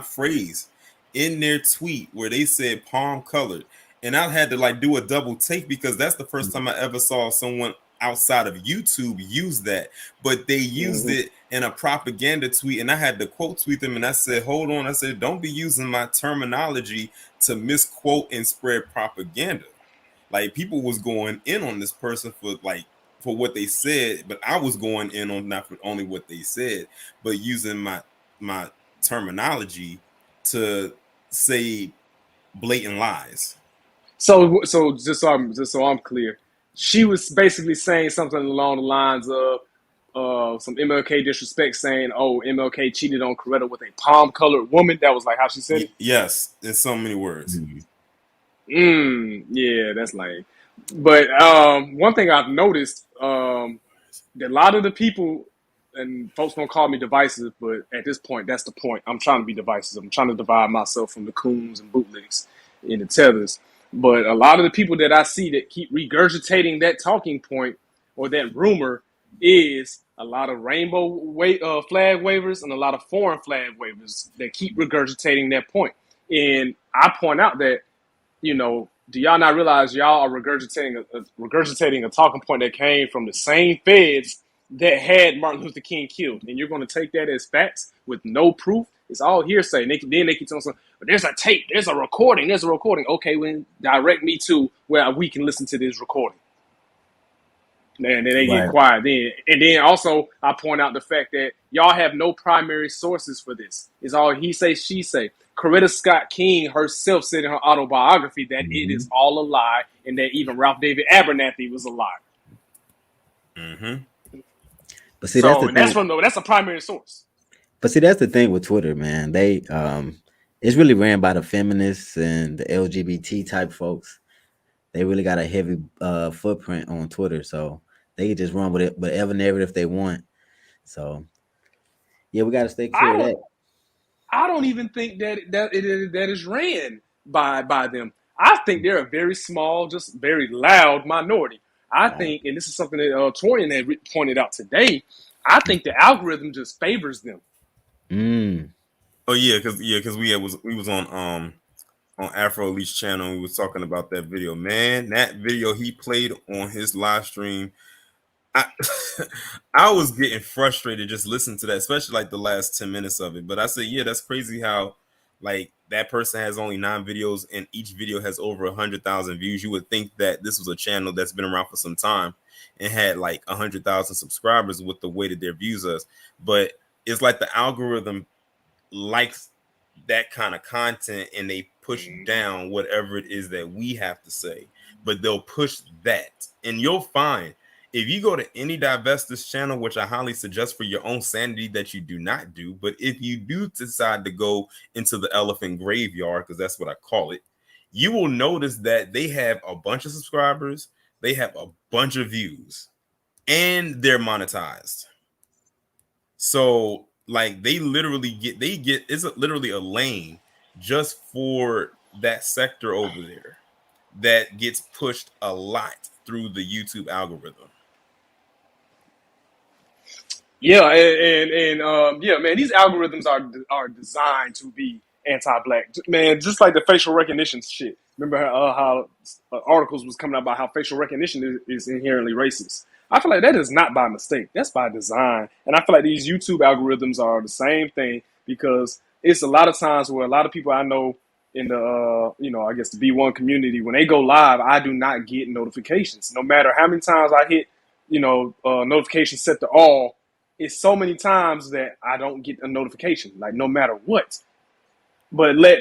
phrase in their tweet where they said palm colored. And I had to like do a double take, because that's the first time I ever saw someone outside of YouTube use that, but they used it in a propaganda tweet, and I had to quote tweet them, and I said, hold on, I said, don't be using my terminology to misquote and spread propaganda. Like, people was going in on this person for what they said, but I was going in on not for only what they said, but using my terminology to say blatant lies. So just so I'm clear, she was basically saying something along the lines of some MLK disrespect, saying, "Oh, MLK cheated on Coretta with a palm-colored woman." That was like how she said it. Yes, in so many words. Yeah, that's lame. But one thing I've noticed, that a lot of the people, and folks gonna call me divisive, but at this point, that's the point. I'm trying to be divisive. I'm trying to divide myself from the coons and bootlegs and the tethers. But a lot of the people that I see that keep regurgitating that talking point or that rumor is a lot of flag wavers and a lot of foreign flag wavers that keep regurgitating that point. And I point out that, do y'all not realize y'all are regurgitating a talking point that came from the same feds that had Martin Luther King killed, and you're going to take that as facts with no proof? It's all hearsay. And then they keep telling us, but there's a tape, there's a recording. Okay, well, direct me to where we can listen to this recording. And then they get quiet then. And then also I point out the fact that y'all have no primary sources for this. It's all he say, she say. Coretta Scott King herself said in her autobiography that it is all a lie, and that even Ralph David Abernathy was a lie. But see, that's a primary source. But see, that's the thing with Twitter, man. They it's really ran by the feminists and the LGBT type folks. They really got a heavy footprint on Twitter, so they can just run with it, whatever narrative they want. So yeah, we got to stay clear of that. I don't even think that is ran by them. I think they're a very small, just very loud minority. I think, and this is something that Taurean had pointed out today, I think the algorithm just favors them. Oh yeah, because we was on Afro Elite's channel, and we was talking about that video. Man, that video he played on his live stream, I was getting frustrated just listening to that, especially like the last 10 minutes of it. But I said, yeah, that's crazy how like that person has only 9 videos and each video has over 100,000 views. You would think that this was a channel that's been around for some time and had like 100,000 subscribers with the way that their views us. But it's like the algorithm likes that kind of content and they push down whatever it is that we have to say. But they'll push that, and you'll find if you go to any Divestus channel, which I highly suggest for your own sanity that you do not do, but if you do decide to go into the elephant graveyard, because that's what I call it, you will notice that they have a bunch of subscribers, they have a bunch of views, and they're monetized. So like they get it's literally a lane just for that sector over there that gets pushed a lot through the YouTube algorithm. Yeah, and yeah, man, these algorithms are designed to be anti-black, man. Just like the facial recognition shit. Remember how articles was coming out about how facial recognition is inherently racist. I feel like that is not by mistake. That's by design. And I feel like these YouTube algorithms are the same thing, because it's a lot of times where a lot of people I know in the I guess the B1 community, when they go live, I do not get notifications, no matter how many times I hit notifications set to all. It's so many times that I don't get a notification, like no matter what. But let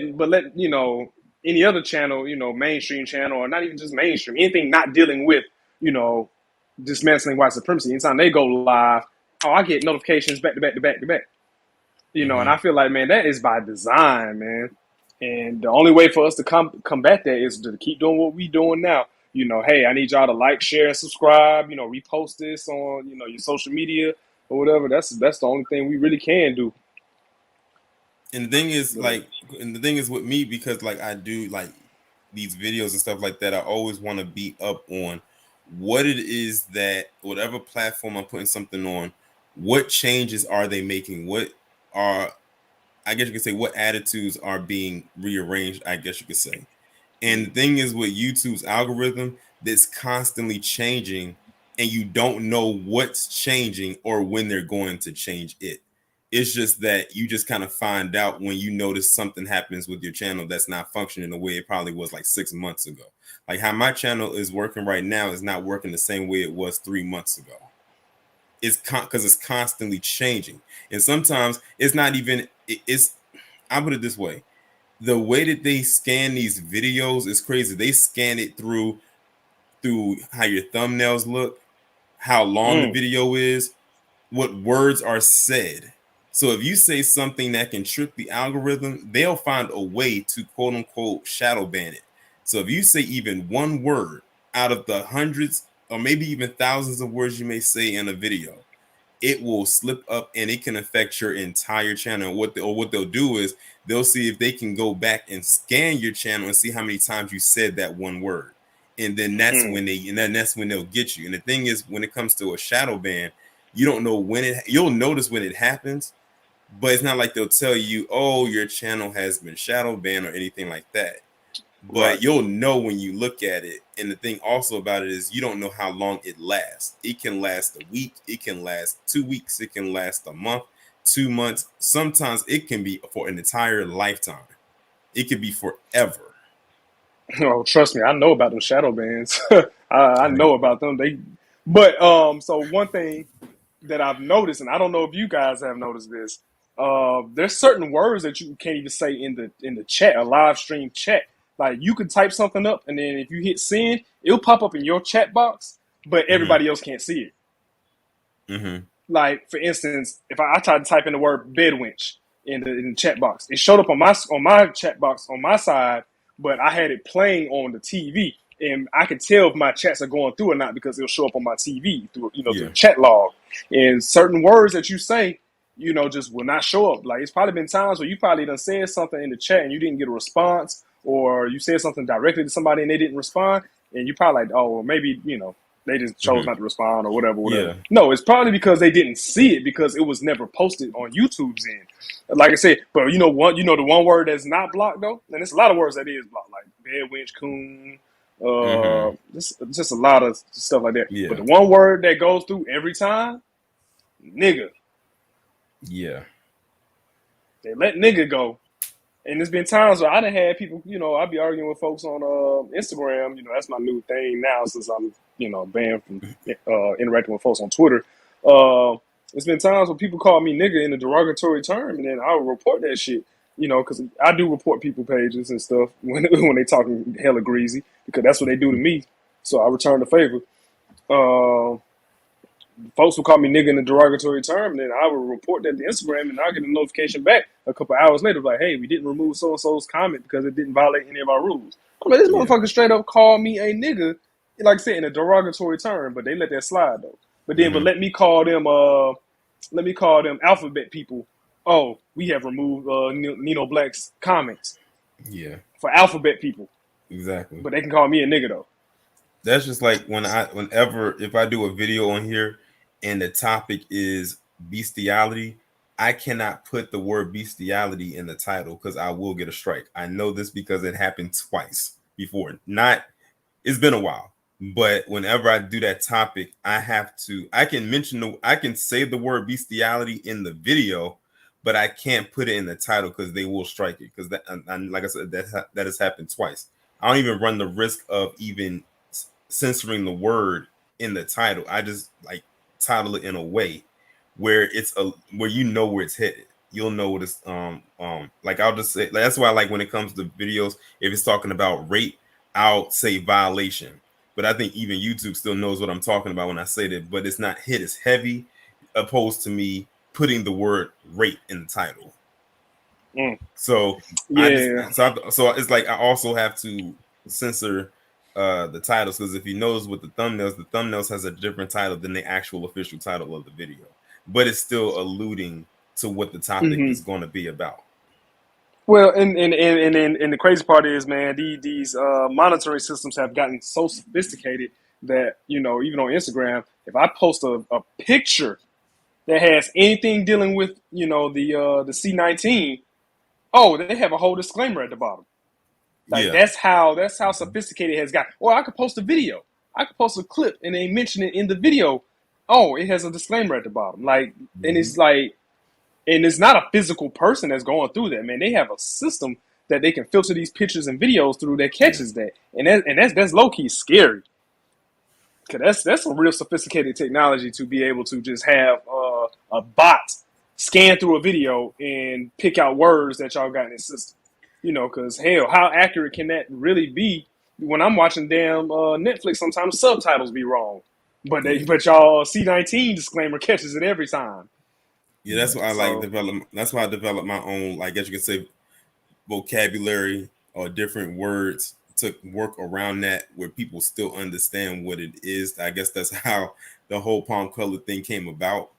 any other channel, mainstream channel, or not even just mainstream, anything not dealing with dismantling white supremacy. Anytime they go live, I get notifications back to back to back to back. And I feel like, man, that is by design, man. And the only way for us to combat that is to keep doing what we doing now. Hey, I need y'all to like, share, and subscribe. Repost this on your social media or whatever. That's the only thing we really can do. And the thing is with me, because like I do like these videos and stuff like that, I always want to be up on what it is that whatever platform I'm putting something on, what changes are they making? What are, I guess you could say, what attitudes are being rearranged, I guess you could say. And the thing is with YouTube's algorithm, that's constantly changing and you don't know what's changing or when they're going to change it. It's just that you just kind of find out when you notice something happens with your channel that's not functioning the way it probably was like 6 months ago. Like how my channel is working right now is not working the same way it was 3 months ago. It's because it's constantly changing, and sometimes it's not even. It's I'll put it this way: the way that they scan these videos is crazy. They scan it through how your thumbnails look, how long the video is, what words are said. So if you say something that can trick the algorithm, they'll find a way to quote unquote shadow ban it. So if you say even one word out of the hundreds or maybe even thousands of words you may say in a video, it will slip up and it can affect your entire channel. What they'll do is they'll see if they can go back and scan your channel and see how many times you said that one word. And then that's when they'll get you. And the thing is, when it comes to a shadow ban, you don't know when you'll notice when it happens, but it's not like they'll tell you, oh, your channel has been shadow banned or anything like that. But you'll know when you look at it. And the thing also about it is you don't know how long it lasts. It can last a week. It can last 2 weeks. It can last a month, 2 months. Sometimes it can be for an entire lifetime. It could be forever. Oh, trust me, I know about them shadow bans. I know about them. So one thing that I've noticed, and I don't know if you guys have noticed this, there's certain words that you can't even say in the chat, a live stream chat. Like you could type something up, and then if you hit send, it'll pop up in your chat box, but everybody else can't see it. Like for instance, if I tried to type in the word bed winch in the chat box, it showed up on my chat box on my side, but I had it playing on the TV, and I can tell if my chats are going through or not because it'll show up on my TV through through the chat log. And certain words that you say, just will not show up. Like it's probably been times where you probably done said something in the chat and you didn't get a response, or you said something directly to somebody and they didn't respond, and you probably like, oh, well, maybe they just chose not to respond or whatever. Yeah. No, it's probably because they didn't see it because it was never posted on YouTube's end. Like I said, but the one word that's not blocked though, and there's a lot of words that is blocked, like bed winch, coon, just a lot of stuff like that. Yeah. But the one word that goes through every time, nigga. Yeah. They let nigga go. And there's been times where I done had people, I'd be arguing with folks on Instagram. That's my new thing now since I'm, banned from interacting with folks on Twitter. There's been times where people call me nigga in a derogatory term, and then I'll report that shit, because I do report people pages and stuff when they talking hella greasy, because that's what they do to me. So I return the favor. Folks will call me nigga in a derogatory term, and then I will report that to Instagram, and I'll get a notification back a couple hours later, like, hey, we didn't remove so-and-so's comment because it didn't violate any of our rules. I mean, this motherfucker straight up called me a nigga, like I said, in a derogatory term, but they let that slide, though. But then, but let me call them alphabet people. Oh, we have removed Nino Black's comments. Yeah. For alphabet people. Exactly. But they can call me a nigga, though. That's just like if I do a video on here and the topic is bestiality, I cannot put the word bestiality in the title because I will get a strike. I know this because it happened twice before. It's been a while, but whenever I do that topic, I can say the word bestiality in the video, but I can't put it in the title because they will strike it. Because like I said, that has happened twice. I don't even run the risk of even censoring the word in the title. I just like title it in a way where it's where where it's headed. You'll know what it's like. I'll just say that's why, like, when it comes to videos, if it's talking about rape, I'll say violation. But I think even YouTube still knows what I'm talking about when I say that, but it's not hit as heavy opposed to me putting the word rape in the title. So so it's like I also have to censor the titles, because if you notice with the thumbnails has a different title than the actual official title of the video, but it's still alluding to what the topic is going to be about. Well, and the crazy part is, man, these monitoring systems have gotten so sophisticated that even on Instagram, if I post a picture that has anything dealing with the C19, they have a whole disclaimer at the bottom. Like that's how sophisticated it has got. Or I could post a video I could post a clip and they mention it in the video. Oh, it has a disclaimer at the bottom. Like, and it's like, and it's not a physical person that's going through that, man. They have a system that they can filter these pictures and videos through that catches that, and that's low key scary. Cause that's some real sophisticated technology to be able to just have a bot scan through a video and pick out words that y'all got in the system. You know, cause hell, how accurate can that really be? When I'm watching damn Netflix, sometimes subtitles be wrong, but but y'all C19 disclaimer catches it every time. Yeah, that's why I like So develop. That's why I developed my own, like, I guess you could say, vocabulary or different words to work around that, where people still understand what it is. I guess that's how the whole palm color thing came about,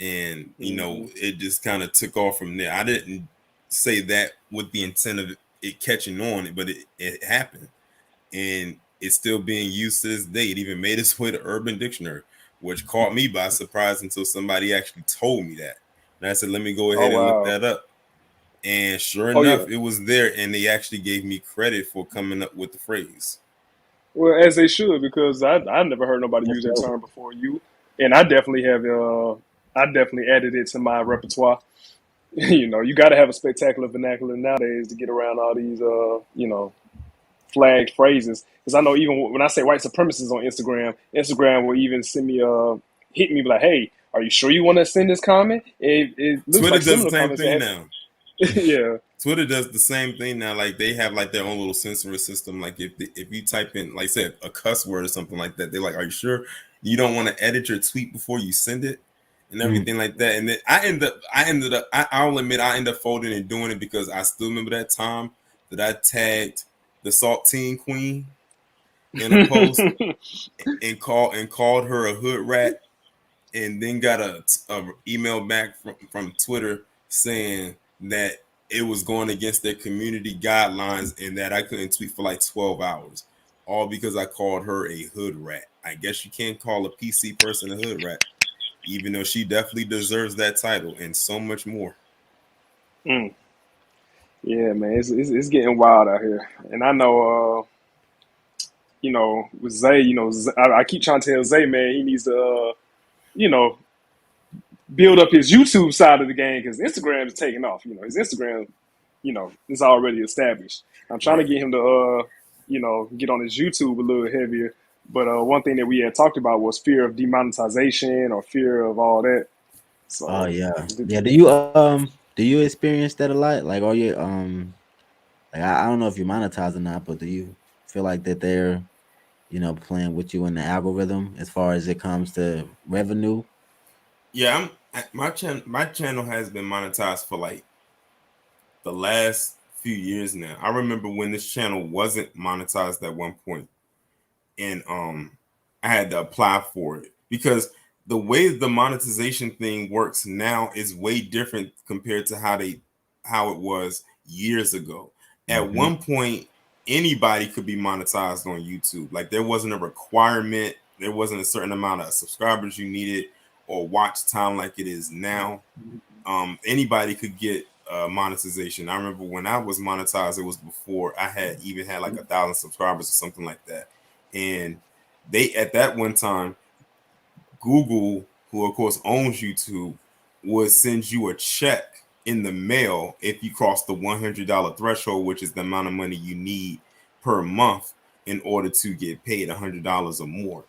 and it just kind of took off from there. I didn't say that with the intent of it catching on, but it happened, and it's still being used to this day. It even made its way to Urban Dictionary, which caught me by surprise until somebody actually told me that. And I said, let me go oh ahead and look wow, that up. And sure oh yeah. enough, it was there, and they actually gave me credit for coming up with the phrase. Well, as they should, because I've never heard nobody That's use that dope. term before you, and I definitely have. I definitely added it to my repertoire. You know, you got to have a spectacular vernacular nowadays to get around all these, flagged phrases. Because I know even when I say white supremacists on Instagram, Instagram will even send me, hit me like, "Hey, are you sure you want to send this comment?" It looks Twitter like does the similar same comments thing have, now. yeah. Twitter does the same thing now. Like, they have like their own little censoring system. Like, if you type in, like I said, a cuss word or something like that, they're like, "Are you sure you don't want to edit your tweet before you send it?" And everything like that. And then I'll admit, I ended up folding and doing it because I still remember that time that I tagged the Saltine Queen in a post and called her a hood rat, and then got a email back from Twitter saying that it was going against their community guidelines and that I couldn't tweet for like 12 hours, all because I called her a hood rat. I guess you can't call a PC person a hood rat, even though she definitely deserves that title and so much more. Mm. Yeah, man, it's getting wild out here, and I know, with Zay, I keep trying to tell Zay, man, he needs to, you know, build up his YouTube side of the game because Instagram is taking off. You know, his Instagram, is already established. I'm trying to Right. get him to, get on his YouTube a little heavier. But one thing that we had talked about was fear of demonetization or fear of all that. Oh So, yeah, yeah. Do you experience that a lot? Like, are you like I don't know if you monetize or not, but do you feel like that they're playing with you in the algorithm as far as it comes to revenue? Yeah, my channel has been monetized for like the last few years now. I remember when this channel wasn't monetized at one point, and I had to apply for it because the way the monetization thing works now is way different compared to how it was years ago. At Mm-hmm. one point, anybody could be monetized on YouTube. Like, there wasn't a requirement, there wasn't a certain amount of subscribers you needed or watch time like it is now. Anybody could get monetization. I remember when I was monetized, it was before I had even had like 1,000 subscribers or something like that. And they, at that one time, Google, who of course owns YouTube, would send you a check in the mail if you cross the $100 threshold, which is the amount of money you need per month in order to get paid $100 or more.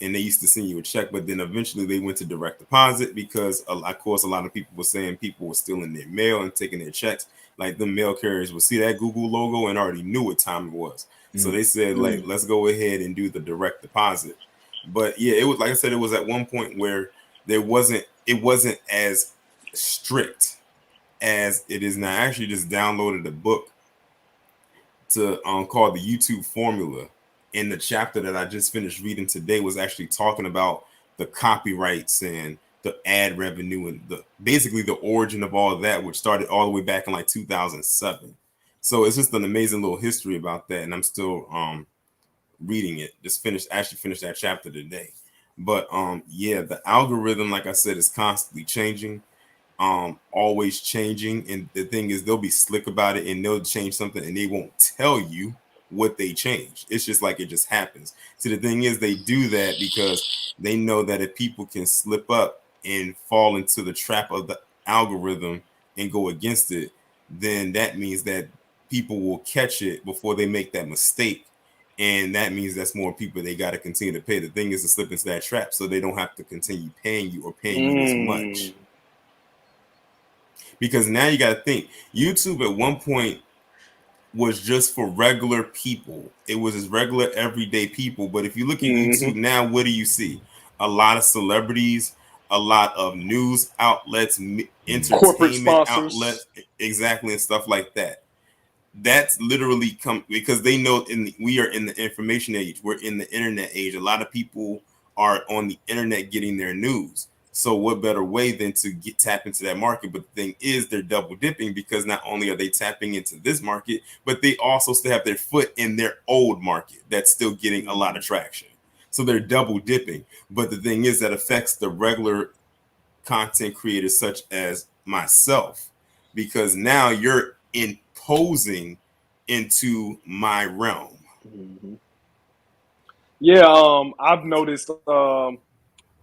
And they used to send you a check, but then eventually they went to direct deposit because, of course, a lot of people were saying people were stealing their mail and taking their checks. Like, the mail carriers would see that Google logo and already knew what time it was. So they said, like, let's go ahead and do the direct deposit. But yeah, it was, like I said, it was at one point where it wasn't as strict as it is now. I actually just downloaded a book to called the YouTube Formula, and the chapter that I just finished reading today was actually talking about the copyrights and the ad revenue and basically the origin of all of that, which started all the way back in like 2007. So it's just an amazing little history about that, and I'm still reading it. Actually finished that chapter today. But yeah, the algorithm, like I said, is constantly changing, always changing. And the thing is, they'll be slick about it and they'll change something and they won't tell you what they changed. It's just like it just happens. See, the thing is, they do that because they know that if people can slip up and fall into the trap of the algorithm and go against it, then that means that people will catch it before they make that mistake. And that means that's more people they got to continue to pay. The thing is to slip into that trap so they don't have to continue paying you or paying you as much. Because now you got to think, YouTube at one point was just for regular people. It was as regular everyday people. But if you look at YouTube now, what do you see? A lot of celebrities, a lot of news outlets, Corporate entertainment sponsors. outlets, exactly, and stuff like that. That's literally come because they know we are in the information age. We're in the internet age. A lot of people are on the internet getting their news. So what better way than to tap into that market? But the thing is, they're double dipping because not only are they tapping into this market, but they also still have their foot in their old market that's still getting a lot of traction. So they're double dipping. But the thing is that affects the regular content creators such as myself, because now you're imposing into my realm. Yeah, I've noticed.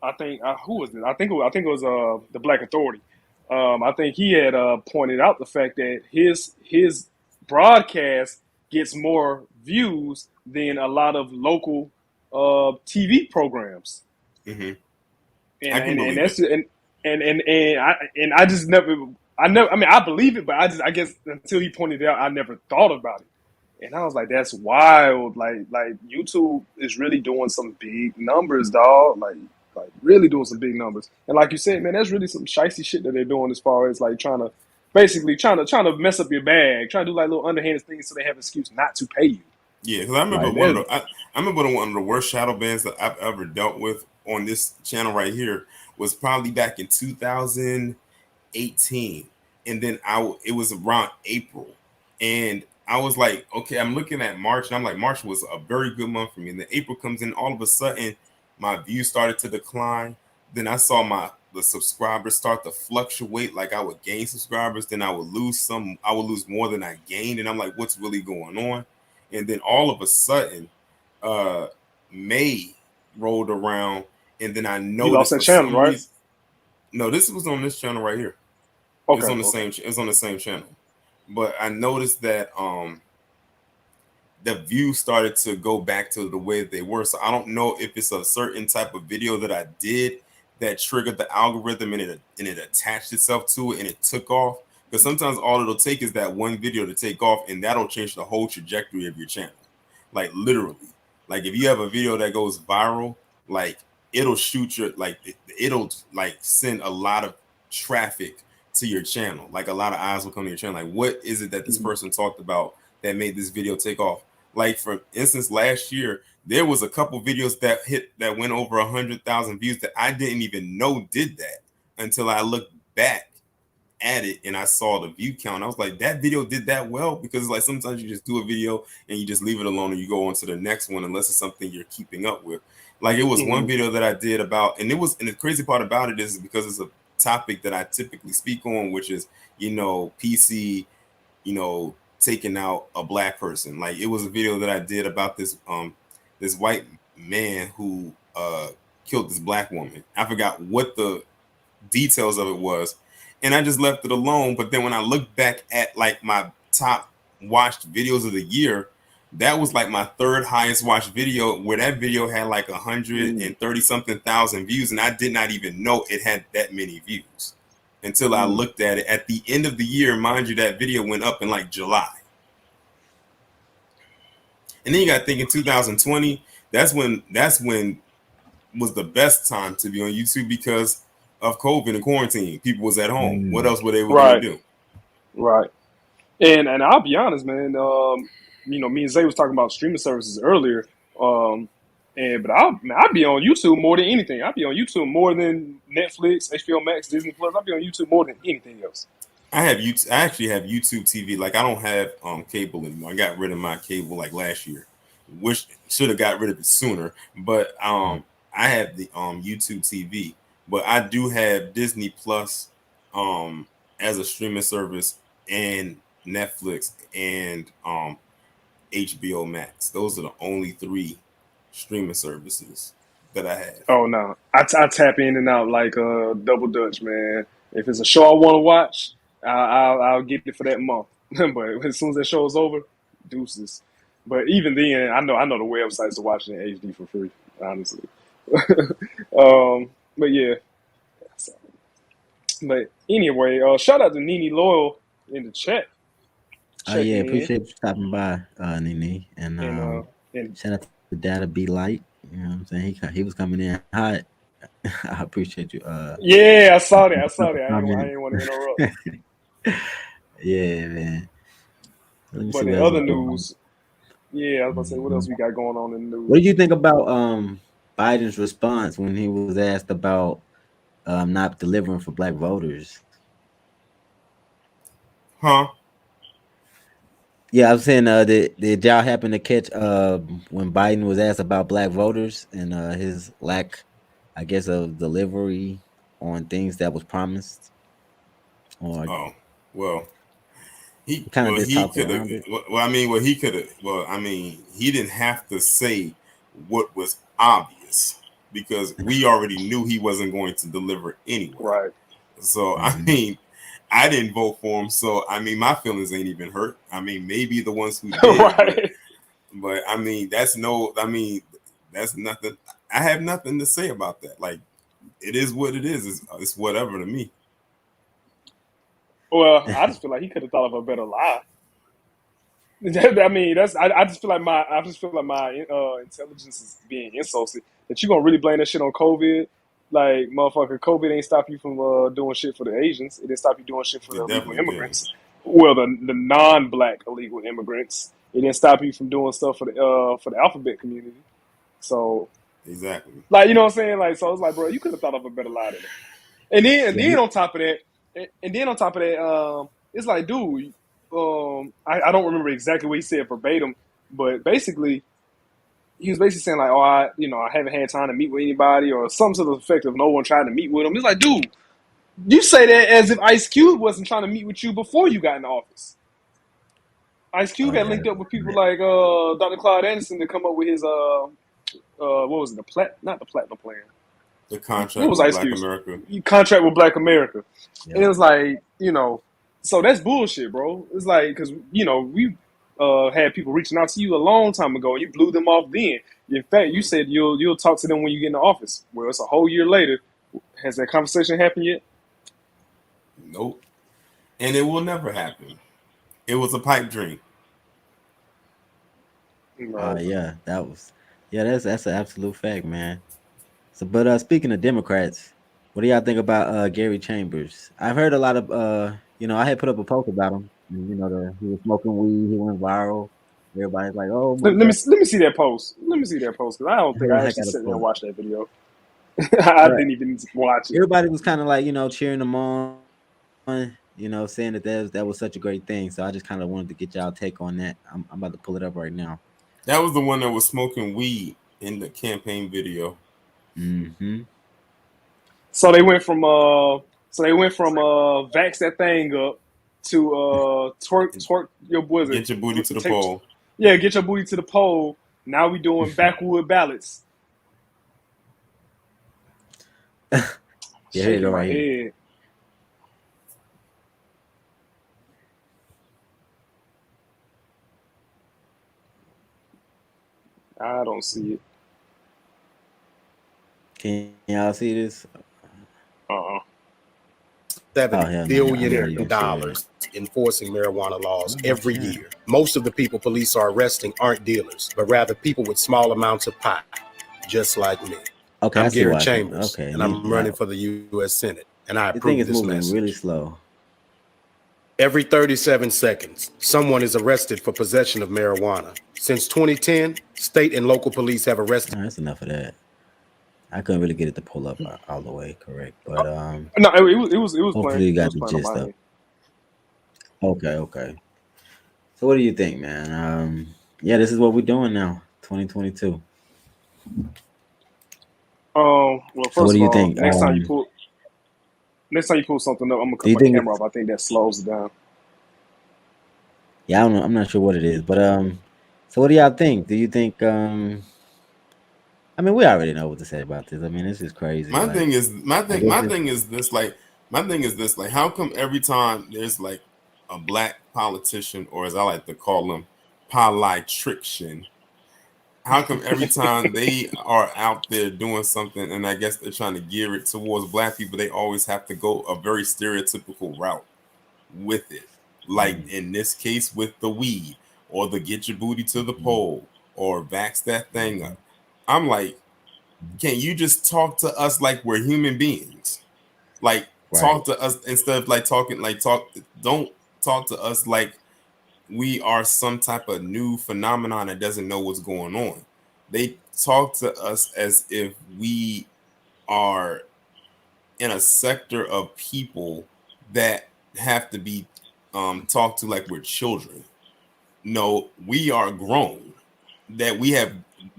I think who was it? I think it was the Black Authority. I think he had pointed out the fact that his broadcast gets more views than a lot of local TV programs, Mm-hmm. and I can and believe that's it. and I just never. I mean, I believe it, but I guess until he pointed it out, I never thought about it. And I was like, that's wild. Like YouTube is really doing some big numbers, dog. Like really doing some big numbers. And like you said, man, that's really some shicey shit that they're doing as far as like trying to mess up your bag, trying to do like little underhanded things so they have an excuse not to pay you. Yeah, because I remember Like that. I remember one of the worst shadow bans that I've ever dealt with on this channel right here was probably back in 2018, and then it was around April, and I was like, okay, I'm looking at March, and I'm like, March was a very good month for me, and then April comes in, all of a sudden, my views started to decline. Then I saw the subscribers start to fluctuate. Like I would gain subscribers, then I would lose some. I would lose more than I gained, and I'm like, what's really going on? And then all of a sudden, uh, May rolled around, and then I You lost noticed that for channel, some right? reason. No, this was on this channel right here. It was Okay, on the okay. same. It was on the same channel, but I noticed that the views started to go back to the way they were. So I don't know if it's a certain type of video that I did that triggered the algorithm and it attached itself to it and it took off. Because sometimes all it'll take is that one video to take off, and that'll change the whole trajectory of your channel. Like literally. Like if you have a video that goes viral, like it'll shoot your it'll like send a lot of traffic to your channel. Like a lot of eyes will come to your channel. Like, what is it that this person talked about that made this video take off? Like for instance, last year there was a couple videos that went over 100,000 views that I didn't even know did that until I looked back at it and I saw the view count. I was like, that video did that well, because like sometimes you just do a video and you just leave it alone and you go on to the next one unless it's something you're keeping up with. Like it was one video that I did about, and the crazy part about it is because it's a topic that I typically speak on, which is, PC, taking out a black person. Like it was a video that I did about this white man who killed this black woman. I forgot what the details of it was, and I just left it alone. But then when I look back at like my top watched videos of the year, that was like my third highest watched video, where that video had like 130 something thousand views, and I did not even know it had that many views until I looked at it at the end of the year. Mind you, that video went up in like July. And then you got to think in 2020, that's when was the best time to be on YouTube because of COVID and quarantine. People was at home. What else were they going to Right, do? right. And I'll be honest, man. Me and Zay was talking about streaming services earlier. But I'd be on YouTube more than anything. I'd be on YouTube more than Netflix, HBO Max, Disney Plus. I'd be on YouTube more than anything else. I actually have YouTube TV. Like I don't have cable anymore. I got rid of my cable like last year. Wish should have got rid of it sooner. But I have the YouTube TV. But I do have Disney Plus as a streaming service, and Netflix, and HBO Max. Those are the only 3 streaming services that I have. Oh no, I tap in and out like double dutch, man. If it's a show I want to watch, I'll get it for that month. But as soon as that show's over, deuces. But even then, I know the websites to watch it in HD for free, honestly. But yeah. So, but anyway, shout out to Nene Loyal in the chat. Oh yeah, Checking in. appreciate you stopping by, Nene, and And shout out to Data Be Light. You know what I'm saying? He was coming in hot. I appreciate you. yeah, I saw that. I Comment. ain't want to interrupt. Yeah, man. Let me see But in what else other is going on. news, yeah, I was gonna say, what Mhm. else we got going on in the What news? did you think about Biden's response when he was asked about not delivering for black voters? Huh? Yeah, I was saying did y'all happen to catch when Biden was asked about black voters and his lack, I guess, of delivery on things that was promised? Or Oh, well, he kind of just he talked could have. around it. He could have. Well, I mean, he didn't have to say what was obvious because we already knew he wasn't going to deliver anyway. Right. So I Mhm. mean, I didn't vote for him, so I mean, my feelings ain't even hurt. I mean, maybe the ones who did, Right. but I mean, that's nothing. I have nothing to say about that. Like, it is what it is. It's whatever to me. Well, I just feel like he could have thought of a better lie. I mean, I just feel like my intelligence is being insulted. That you gonna really blame that shit on COVID? Like, motherfucker, COVID ain't stop you from doing shit for the Asians. It didn't stop you doing shit for the It illegal definitely did. immigrants. Well, the non-black illegal immigrants. It didn't stop you from doing stuff for the alphabet community. So, Exactly. like, you know what I'm saying? Like, so it's like, bro, you could have thought of a better lie than that. And then on top of that, it's like, dude, I don't remember exactly what he said verbatim, but basically he was basically saying like, oh, I haven't had time to meet with anybody or something to the effect of no one tried to meet with him. It's like, dude, you say that as if Ice Cube wasn't trying to meet with you before you got in office. Ice Oh Cube had yeah, linked up with people like Dr. Claude Anderson to come up with his what was it, not the platinum plan. The What contract was with Ice Black Cube's America. contract with Black America? And it yeah. was like, so that's bullshit, bro. It's like, because, we had people reaching out to you a long time ago, and you blew them off then. In fact, you said you'll talk to them when you get in the office. Well, it's a whole year later. Has that conversation happened yet? Nope. And it will never happen. It was a pipe dream. No. Yeah, that's an absolute fact, man. So, but speaking of Democrats, what do y'all think about Gary Chambers? I've heard a lot of I had put up a post about him. And, he was smoking weed. He went viral. Everybody's like, "Oh my Let me god!" let me see that post. Let me see that post because I don't think Hold I on, I actually gotta sat there pull and it. watched that video. I But didn't even watch it. everybody was kind of like cheering him on. Saying that was such a great thing. So I just kind of wanted to get y'all take on that. I'm about to pull it up right now. That was the one that was smoking weed in the campaign video. Mm-hmm. So they went from vax that thing up to twerk your bosom. Get your booty to the Take, pole. yeah, get your booty to the pole. Now we doing backwood ballads. Yeah, here you go Shaking my right here. head. I don't see it. Can y'all see this? Uh-uh. Oh $7 hell no! I'm billion not even sharing it. enforcing marijuana laws I'm not every sharing year. Most of the people police are arresting aren't dealers, but rather people with small amounts of pot, just like me. Okay, I I'm see Gary why. Chambers, Okay, and I'm running for the U.S. Senate, and I the thing approve is this moving really message. slow. Every 37 seconds, someone is arrested for possession of marijuana. Since 2010, state and local police have arrested. All right, that's enough of that. I couldn't really get it to pull up all the way correct, but No, it was playing. hopefully you It got was the playing on gist my of. end. Okay. So what do you think, man? Yeah, this is what we're doing now, 2022. Well, So what first do of you all, think? next time you pull something up, I'm gonna Do cut you my think camera it's? off. I think that slows it down. Yeah, I don't know. I'm not sure what it is, but So what do y'all think? Do you think I mean we already know what to say about this. I mean this is crazy. My Like thing is I guess my it's thing is this like my thing is this like how come every time there's like a black politician, or as I like to call them, politician, how come every time they are out there doing something and I guess they're trying to gear it towards black people, they always have to go a very stereotypical route with it? Like in this case with the weed, or the get your booty to the pole, or vax that thing up. I'm like, can you just talk to us like we're human beings? Like right. talk to us instead of like talking like talk. Don't talk to us like we are some type of new phenomenon that doesn't know what's going on. They talk to us as if we are in a sector of people that have to be talked to like we're children. No, we are grown, that we have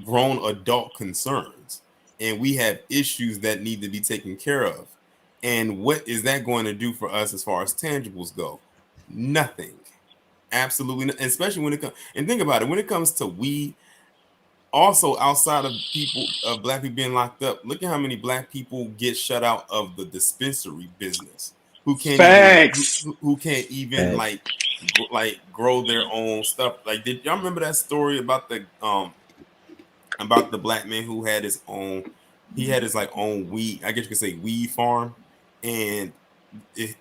grown adult concerns, and we have issues that need to be taken care of. And what is that going to do for us as far as tangibles go? Nothing. Absolutely not. Especially when it comes, and think about it, when it comes to weed, also outside of people of black people being locked up, look at how many black people get shut out of the dispensary business, who can't even Facts. who can't even Facts. like grow their own stuff. Like, did y'all remember that story about the black man who had his own, he had his like own weed, I guess you could say weed farm, and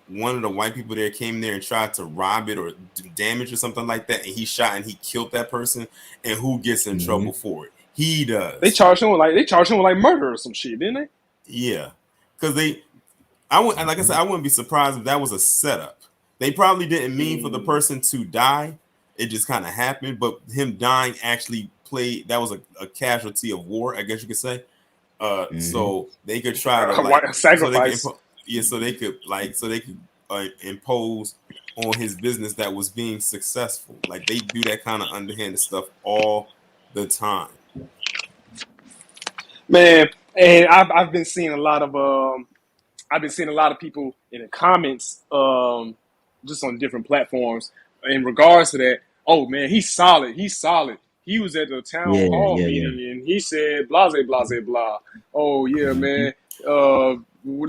one of the white people there came there and tried to rob it or do damage or something like that, and he shot and he killed that person. And who gets in trouble for it? He They does. charged him with like murder or some shit, didn't they? Yeah, because I would, like I said, I wouldn't be surprised if that was a setup. They probably didn't mean for the person to die. It just kind of happened, but him dying actually played. That was a casualty of war, I guess you could say. So they could try to like, so they could, Sacrifice. yeah, so they could impose on his business that was being successful. Like they do that kind of underhanded stuff all the time. Man, and I've been seeing a lot of people in the comments, just on different platforms in regards to that. Oh man, he's solid. He's solid. He was at the town Yeah, hall yeah, yeah. meeting and he said blase blase blah. Oh yeah, Mm-hmm. man.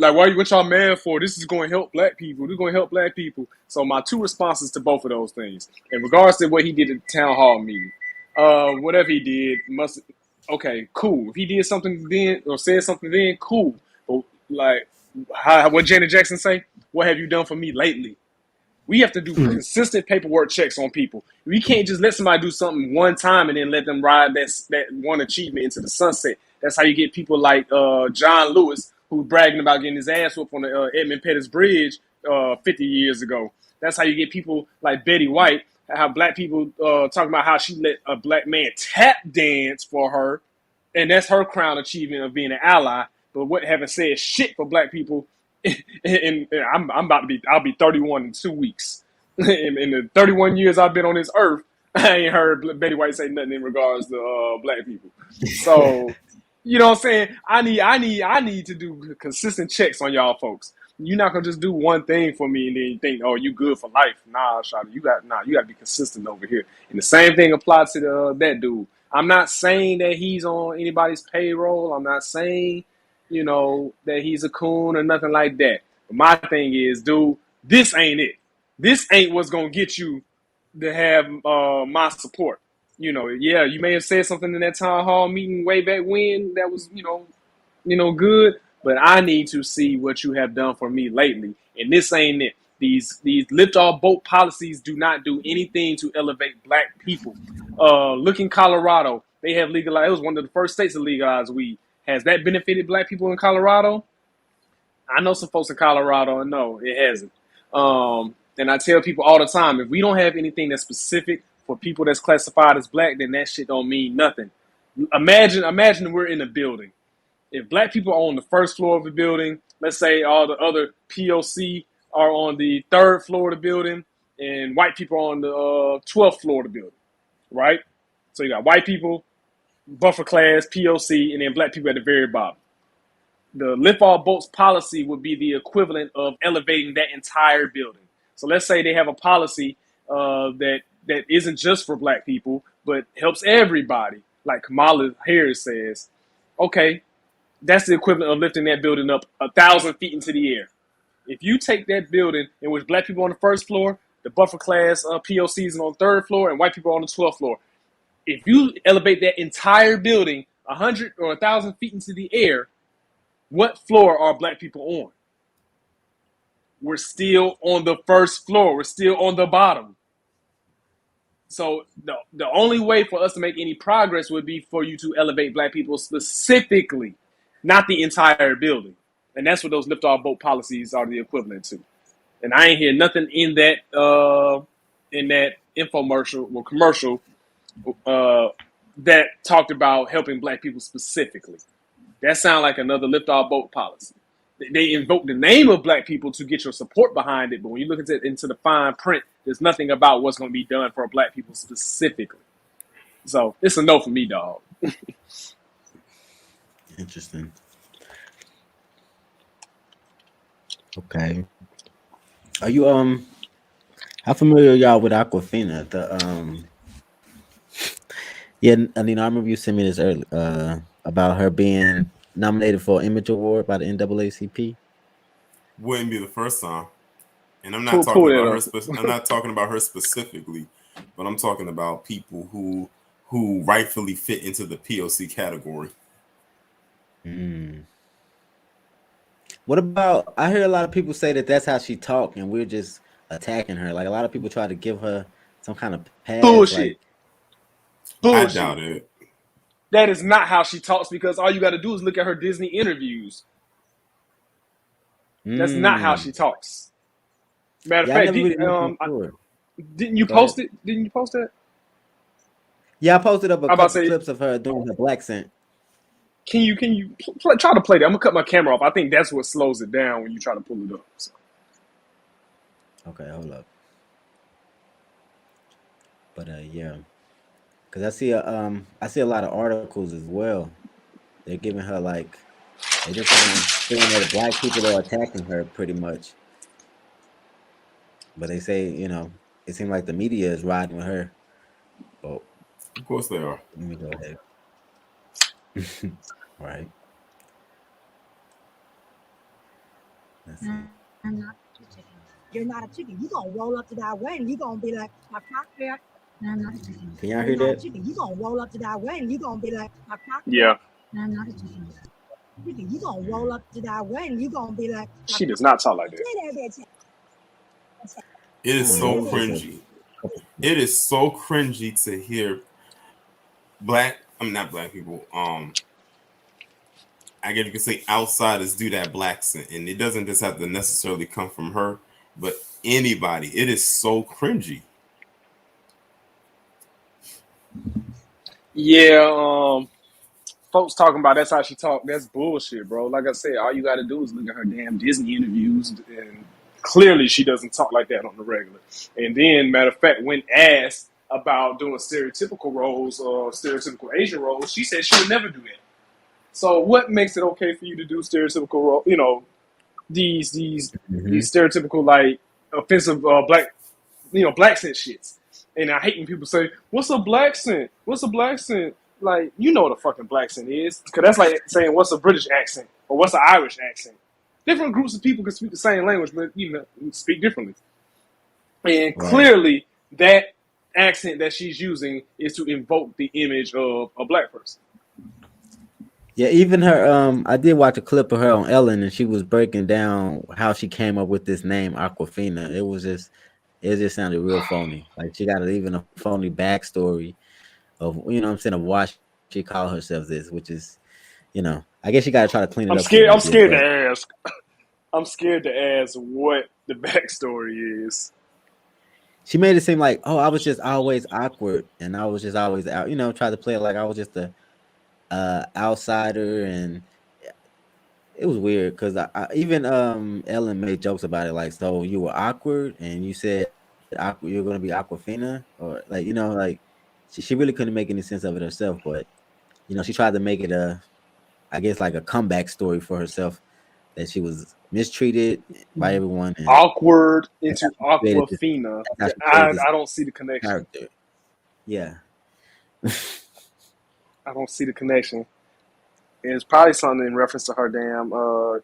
Like what y'all mad for? This is going to help black people. This is going to help black people. So my two responses to both of those things in regards to what he did at the town hall meeting. Whatever he did must okay, cool. If he did something then or said something then, cool. But like what Janet Jackson say? What have you done for me lately? We have to do consistent paperwork checks on people. We can't just let somebody do something one time and then let them ride that one achievement into the sunset. That's how you get people like John Lewis, who's bragging about getting his ass whooped on the Edmund Pettus Bridge 50 years ago. That's how you get people like Betty White, how black people talking about how she let a black man tap dance for her, and that's her crown achievement of being an ally. But what having said shit for black people, and I'm about to be, I'll be 31 in 2 weeks. In the 31 years I've been on this earth, I ain't heard Betty White say nothing in regards to black people. So, you know what I'm saying? I need to do consistent checks on y'all folks. You're not gonna just do one thing for me and then you think, oh, you good for life. Nah, Shawty, you got to be consistent over here. And the same thing applies to that dude. I'm not saying that he's on anybody's payroll. I'm not saying, that he's a coon or nothing like that. But my thing is, dude, this ain't it. This ain't what's gonna get you to have my support. Yeah, you may have said something in that town hall meeting way back when that was, good, but I need to see what you have done for me lately. And this ain't it. These lift all boat policies do not do anything to elevate black people. Look in Colorado, they have legalized. It was one of the first states to legalize weed. Has that benefited black people in Colorado? I know some folks in Colorado, and no, it hasn't. And I tell people all the time, if we don't have anything that's specific for people that's classified as black, then that shit don't mean nothing. Imagine we're in a building. If black people are on the first floor of the building, let's say all the other POC are on the third floor of the building, and white people are on the 12th floor of the building, right? So you got white people, buffer class, POC, and then black people at the very bottom. The lift all boats policy would be the equivalent of elevating that entire building. So let's say they have a policy that isn't just for black people, but helps everybody. Like Kamala Harris says, okay, that's the equivalent of lifting that building up 1,000 feet into the air. If you take that building in which black people on the first floor, the buffer class POCs on the third floor, and white people on the 12th floor, if you elevate that entire building 100 or 1,000 feet into the air, what floor are black people on? We're still on the first floor. We're still on the bottom. So the only way for us to make any progress would be for you to elevate black people specifically, not the entire building. And that's what those lift off boat policies are the equivalent to. And I ain't hear nothing in that infomercial or commercial that talked about helping black people specifically. That sounds like another lift off boat policy. They invoke the name of black people to get your support behind it, but when you look into the fine print, there's nothing about what's going to be done for black people specifically. So it's a no for me, dog. Interesting. Okay. Are you how familiar are y'all with Aquafina? Yeah, I mean, I remember you sent me this earlier about her being nominated for an Image Award by the NAACP. Wouldn't be the first time. And I'm Pull not talking that about up. her. I'm not talking about her specifically, but I'm talking about people who rightfully fit into the POC category. What about? I hear a lot of people say that that's how she talk, and we're just attacking her. Like a lot of people try to give her some kind of pass. Bullshit. Like, Bullshit. I doubt it. That is not how she talks, because all you got to do is look at her Disney interviews. That's not how she talks. Matter of fact, didn't you post it? Didn't you post that? Yeah, I posted up a couple clips of her doing her black scent. Can you try to play that? I'm gonna cut my camera off. I think that's what slows it down when you try to pull it up. So. Okay, hold up. But yeah, because I see a lot of articles as well. They're giving her like they're just saying that black people are attacking her pretty much. But they say, it seems like the media is riding with her. Oh, of course they are. Let me go ahead. Right. Let's see. You're not a chicken. You gonna roll up to that way and you gonna be like, my cocktail. No, I'm not a chicken. Can y'all hear that? Chicken. You gonna roll up to that way and you gonna be like, my cocktail. Yeah. No, I'm not a chicken. You gonna roll up to that way and you gonna be like. She does not talk like that. It is so cringy. It is so cringy to hear not black people. I guess you could say outsiders do that black scent, and it doesn't just have to necessarily come from her, but anybody. It is so cringy. Yeah, folks talking about that's how she talk. That's bullshit, bro. Like I said, all you got to do is look at her damn Disney interviews, and clearly she doesn't talk like that on the regular. And then, matter of fact, when asked about doing stereotypical roles or stereotypical Asian roles, she said she would never do that. So what makes it okay for you to do stereotypical role? These stereotypical like offensive black scent shits. And I hate when people say, "What's a black scent? What's a black scent?" Like, you know what a fucking black accent is. Because that's like saying, what's a British accent? Or what's an Irish accent? Different groups of people can speak the same language, but, speak differently. And clearly, that accent that she's using is to invoke the image of a black person. Yeah, even her, I did watch a clip of her on Ellen, and she was breaking down how she came up with this name, Aquafina. It just sounded real phony. Like, she got even a phony backstory of, of why she called herself this, which is, I guess you got to try to clean it up. I'm scared to ask. I'm scared to ask what the backstory is. She made it seem like, oh, I was just always awkward, and I was just always out, try to play it like I was just a outsider, and it was weird because I even Ellen made jokes about it, like, so you were awkward, and you said you're going to be Aquafina, or like, she really couldn't make any sense of it herself, but she tried to make it I guess like a comeback story for herself, that she was mistreated by everyone. And awkward into Aquafina. I don't see the connection. Character. Yeah. I don't see the connection. It's probably something in reference to her damn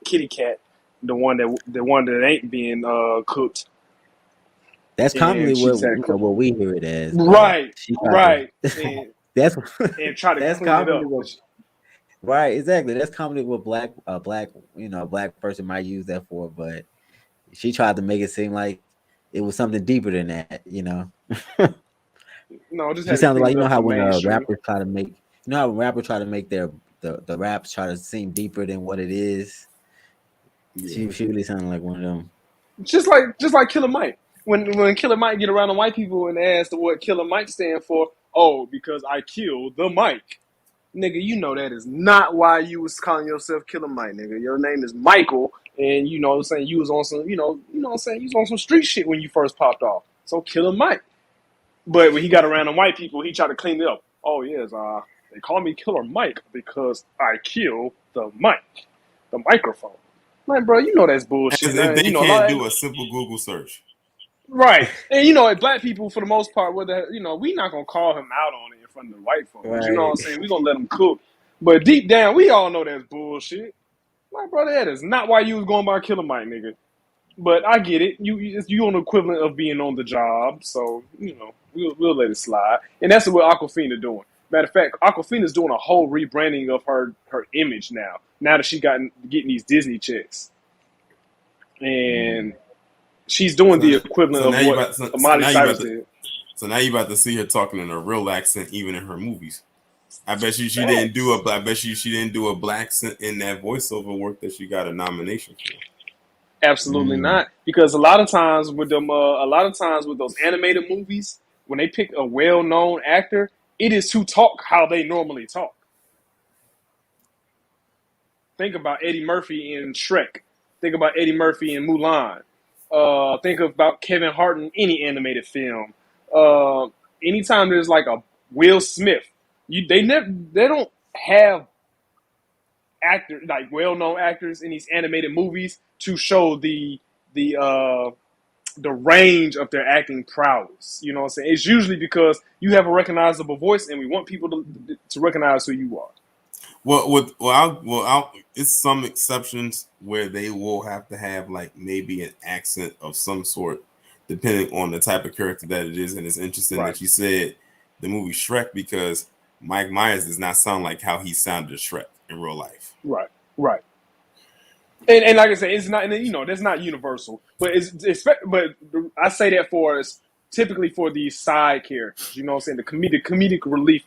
kitty cat, the one that ain't being cooked, That's commonly and she what said, what we hear it as, but right, she tried right, to. and That's try to that's clean it commonly up. what. Right, exactly. That's commonly what black a black person might use that for, but she tried to make it seem like it was something deeper than that. No, just She had to sounded clean like it up how for when mainstream. rappers try to make how rappers try to make the raps try to seem deeper than what it is. Yeah. She really sounded like one of them. Just like Killer Mike. When Killer Mike get around the white people and ask what Killer Mike stand for, oh, because I killed the Mike. Nigga, you know that is not why you was calling yourself Killer Mike, nigga. Your name is Michael, and you know what I'm saying, you was on some, what I'm saying, you was on some street shit when you first popped off. So Killer Mike. But when he got around the white people, he tried to clean it up. Oh yes, they call me Killer Mike because I killed the mic, the microphone. Like, bro, you know that's bullshit, As if man. they You know, a can't lot of, do a simple Google search. right. And like black people, for the most part, whether we not gonna call him out on it in front of the white folks. You know what I'm Right. saying? We gonna let him cook. But deep down, we all know that's bullshit. Like, brother, that is not why you was going by Killer Mike, nigga. But I get it. You on the equivalent of being on the job, so we'll let it slide. And that's what Aquafina doing. Matter of fact, Aquafina's doing a whole rebranding of her image now. Now that she getting these Disney checks, and she's doing the equivalent So of now you what about so Miley now you Cyrus about to did. so now you about to see her talking in a real accent even in her movies. I bet you she didn't do Facts. a I bet you she didn't do a black accent in that voiceover work that she got a nomination for. Absolutely not, because a lot of times with those animated movies, when they pick a well-known actor, it is to talk how they normally talk. Think about Eddie Murphy in Shrek. Think about Eddie Murphy in Mulan. Think about Kevin Hart in any animated film. Uh, Anytime there's like a Will Smith, they don't have actors like well-known actors in these animated movies to show the uh, the range of their acting prowess. You know what I'm saying? It's usually because you have a recognizable voice, and we want people to recognize who you are. It's some exceptions where they will have to have like maybe an accent of some sort, depending on the type of character that it is. And it's interesting Right, that you said the movie Shrek because Mike Myers does not sound like how he sounded Shrek in real life. right, right. And like I said, it's not, that's not universal, but but I say that for us typically for these side characters. You know what I'm saying? The comedic relief,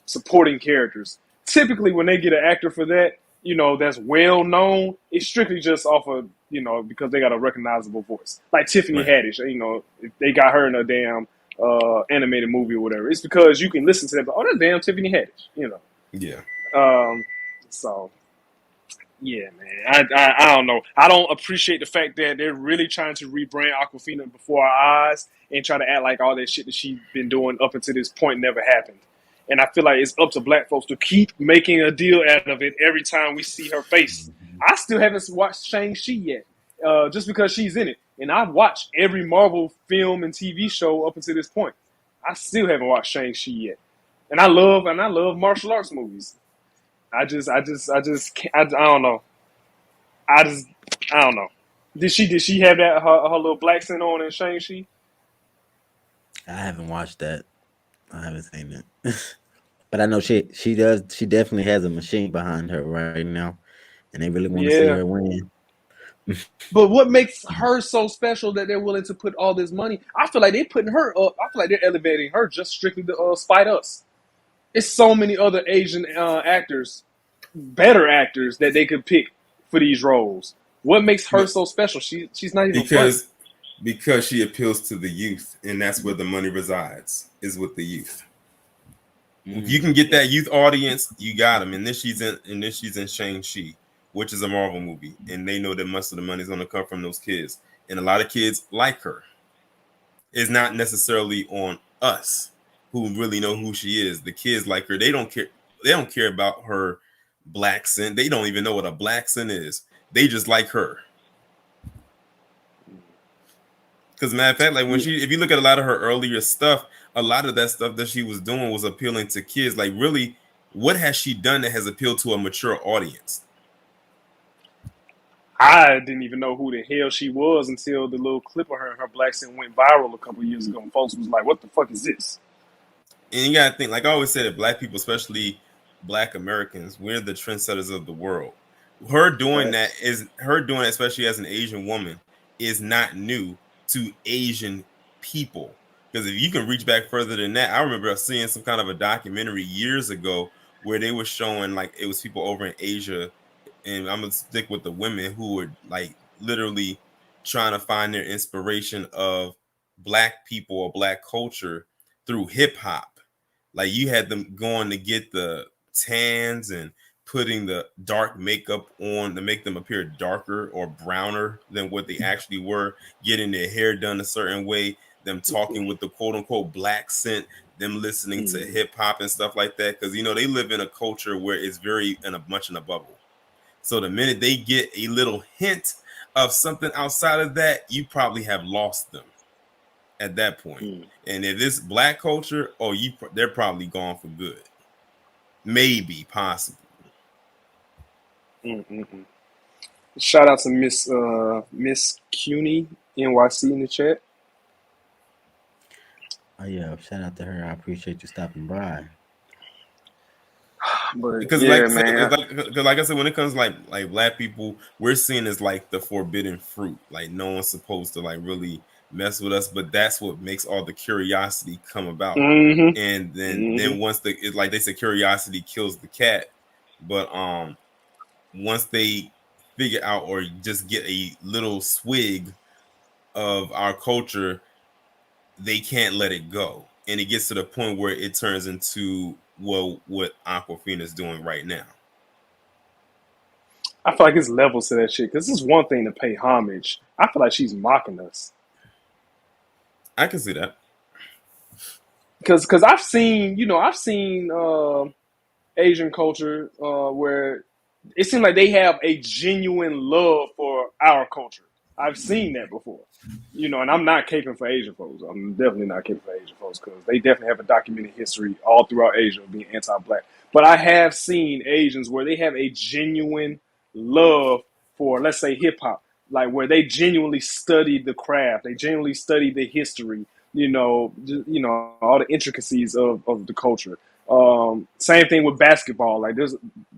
supporting characters. Typically, when they get an actor for that, that's well known, it's strictly just off of because they got a recognizable voice, like Tiffany Right. Haddish. If they got her in a damn animated movie or whatever, it's because you can listen to them. Oh, that's damn Tiffany Haddish. Yeah. So. Yeah, man. I don't know. I don't appreciate the fact that they're really trying to rebrand Aquafina before our eyes and try to act like all that shit that she's been doing up until this point never happened. And I feel like it's up to black folks to keep making a deal out of it every time we see her face. I still haven't watched Shang-Chi yet, just because she's in it. And I've watched every Marvel film and TV show up until this point. I still haven't watched Shang-Chi yet. And I love martial arts movies. I don't know. I just, I don't know. Did she have that her little black scent on in Shang-Chi? I haven't watched that. I haven't seen it. But I know she definitely has a machine behind her right now, and they really want to see her Yeah. win. But what makes her so special that they're willing to put all this money? I feel like they're putting her up. I feel like they're elevating her just strictly to spite us. It's so many other Asian actors, better actors that they could pick for these roles. What makes her But so special? She's not even funny. because she appeals to the youth, and that's where the money resides, is with the youth. If you can get that youth audience, you got them. And then she's in Shang-Chi, which is a Marvel movie, and they know that most of the money is going to come from those kids, and a lot of kids like her. It's not necessarily on us who really know who she is. The kids like her. They don't care. They don't care about her black scent. They don't even know what a black scent is. They just like her. Because matter of fact, like when if you look at a lot of her earlier stuff, a lot of that stuff that she was doing was appealing to kids. Like, really, what has she done that has appealed to a mature audience? I didn't even know who the hell she was until the little clip of her and her black scent went viral a couple years ago. And folks was like, "What the fuck is this?" And you gotta think, like I always say, that black people, especially black Americans, we're the trendsetters of the world. Her doing that, especially as an Asian woman, is not new to Asian people. Because if you can reach back further than that, I remember seeing some kind of a documentary years ago where they were showing, like, it was people over in Asia, and I'm gonna stick with the women who were like literally trying to find their inspiration of black people or black culture through hip hop. Like, you had them going to get the tans and putting the dark makeup on to make them appear darker or browner than what they actually were, getting their hair done a certain way, them talking with the quote unquote black scent, them listening to hip hop and stuff like that. Because, you know, they live in a culture where it's very much in a bubble. So the minute they get a little hint of something outside of that, you probably have lost them at that point. And if it's black culture, they're probably gone for good. Maybe, possibly. Shout out to Miss CUNY NYC in the chat. Oh yeah, shout out to her. I appreciate you stopping by. But Because yeah, like I said, when it comes like black people, we're seen as like the forbidden fruit. Like, no one's supposed to like really mess with us, but that's what makes all the curiosity come about. And then once like they say, curiosity kills the cat. But once they figure out or just get a little swig of our culture, they can't let it go. And it gets to the point where it turns into what Aquafina is doing right now. I feel like it's levels to that shit. Because this is one thing to pay homage. I feel like she's mocking us. I can see that. Because I've seen Asian culture where it seems like they have a genuine love for our culture. I've seen that before. You know, and I'm not caping for Asian folks. I'm definitely not caping for Asian folks because they definitely have a documented history all throughout Asia of being anti-black. But I have seen Asians where they have a genuine love for, let's say, hip-hop, like where they genuinely studied the craft. They genuinely studied the history, all the intricacies of the culture. Same thing with basketball. Like there's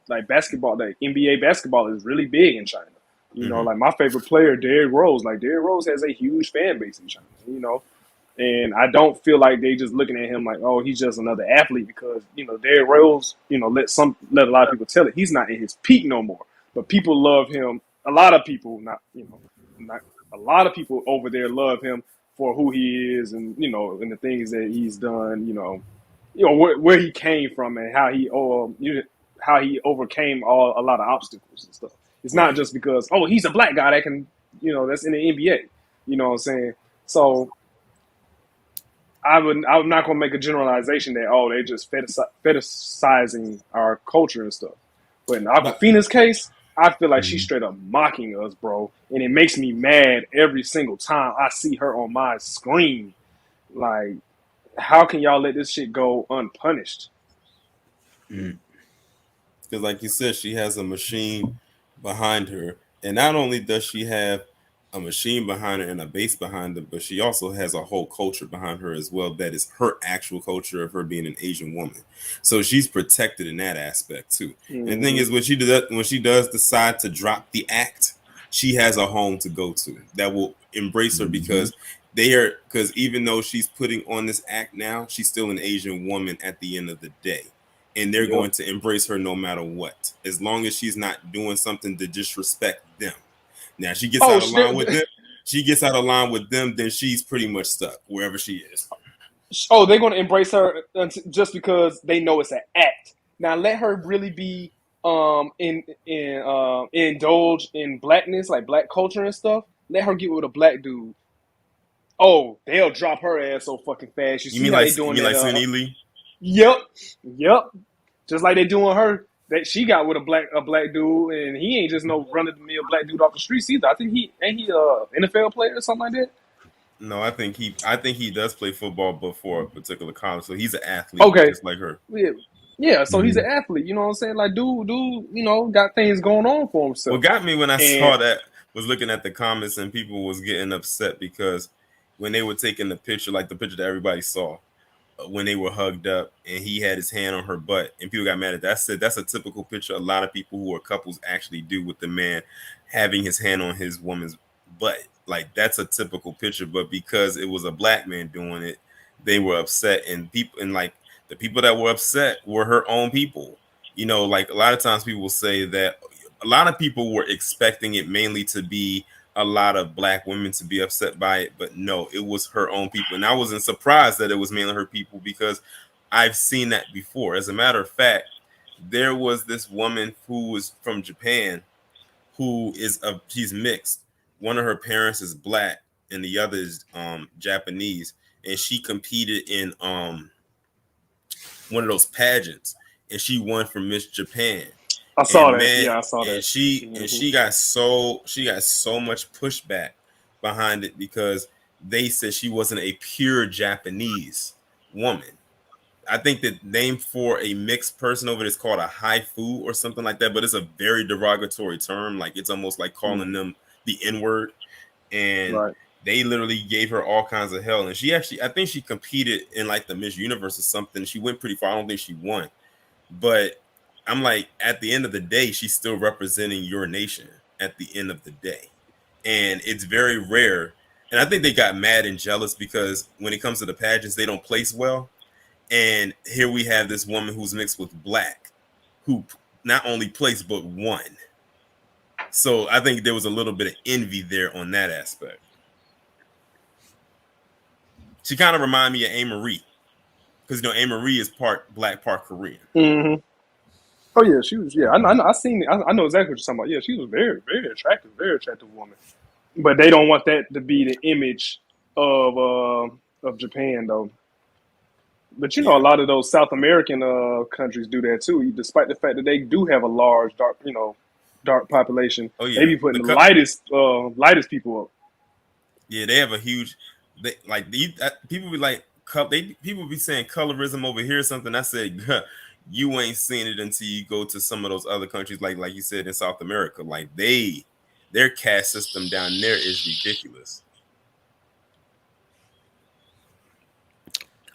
like basketball, like NBA basketball is really big in China. You know, like my favorite player, Derrick Rose. Like Derrick Rose has a huge fan base in China. You know, and I don't feel like they just looking at him like, oh, he's just another athlete because Derrick Rose. Let a lot of people tell it he's not in his peak no more. But people love him. A lot of people, not a lot of people over there love him for who he is and and the things that he's done. Where he came from and how he overcame a lot of obstacles and stuff. It's not just because he's a black guy that can that's in the NBA. You know what I'm saying? So I'm not gonna make a generalization that they just fetishizing our culture and stuff. But in Aquafina's case, I feel like she's straight up mocking us, bro, and it makes me mad every single time I see her on my screen. Like, how can y'all let this shit go unpunished? Because like you said, she has a machine behind her, and not only does she have a machine behind her and a base behind her, but she also has a whole culture behind her as well. That is her actual culture of her being an Asian woman. So she's protected in that aspect too. And the thing is, when she does decide to drop the act, she has a home to go to that will embrace her because even though she's putting on this act now, she's still an Asian woman at the end of the day. And they're going to embrace her no matter what, as long as she's not doing something to disrespect them. Now, she gets out of line with them. She gets out of line with them, then she's pretty much stuck wherever she is. Oh, they're going to embrace her just because they know it's an act. Now, let her really be indulge in blackness, like black culture and stuff. Let her get with a black dude. Oh, they'll drop her ass so fucking fast. You mean how they doing that? Like Sunny Lee? Yep. Just like they doing her. That she got with a black dude, and he ain't just no run of the mill black dude off the streets either. I think he NFL player or something like that. No, I think he does play football, but for a particular college. So he's an athlete, Okay, just like her. yeah, yeah. So he's Mhm. an athlete. You know what I'm saying? Like, dude, got things going on for What himself. got me when I And saw that was looking at the comments and people was getting upset because when they were taking the picture, like the picture that everybody saw, when they were hugged up and he had his hand on her butt and people got mad at that. I said that's a typical picture a lot of people who are couples actually do with the man having his hand on his woman's butt. Like that's a typical picture, but because it was a black man doing it, they were upset. And people, and like the people that were upset were her own people. You know, like a lot of times people will say that a lot of people were expecting it mainly to be a lot of black women to be upset by it, but no, it was her own people. And I wasn't surprised that it was mainly her people because I've seen that before. As a matter of fact, there was this woman who was from Japan who she's mixed. One of her parents is black and the other is Japanese, and she competed in one of those pageants and she won for Miss Japan. I saw And that. man, Yeah, I saw that. she got so much pushback behind it because they said she wasn't a pure Japanese woman. I think the name for a mixed person over there is called a haifu or something like that, but it's a very derogatory term. Like it's almost like calling them the N-word. And Right. they literally gave her all kinds of hell. And she actually, I think she competed in like the Miss Universe or something. She went pretty far. I don't think she won. But I'm like, at the end of the day, she's still representing your nation at the end of the day. And it's very rare. And I think they got mad and jealous because when it comes to the pageants, they don't place well. And here we have this woman who's mixed with black, who not only placed but won. So I think there was a little bit of envy there on that aspect. She kind of reminded me of A. Marie because you know A. Marie is part black, part Korean. Mm-hmm. Oh yeah, she was. Yeah, I know. I seen. I know exactly what you're talking about. Yeah, she was very attractive woman. But they don't want that to be the image of Japan though. But you know, a Yeah. lot of those South American countries do that too, despite the fact that they do have a large dark population. Oh They yeah. be putting the lightest people up. Yeah, they have a huge. They like people be like people be saying colorism over here or something. I said, you ain't seen it until you go to some of those other countries, like you said in South America. Like their caste system down there is ridiculous.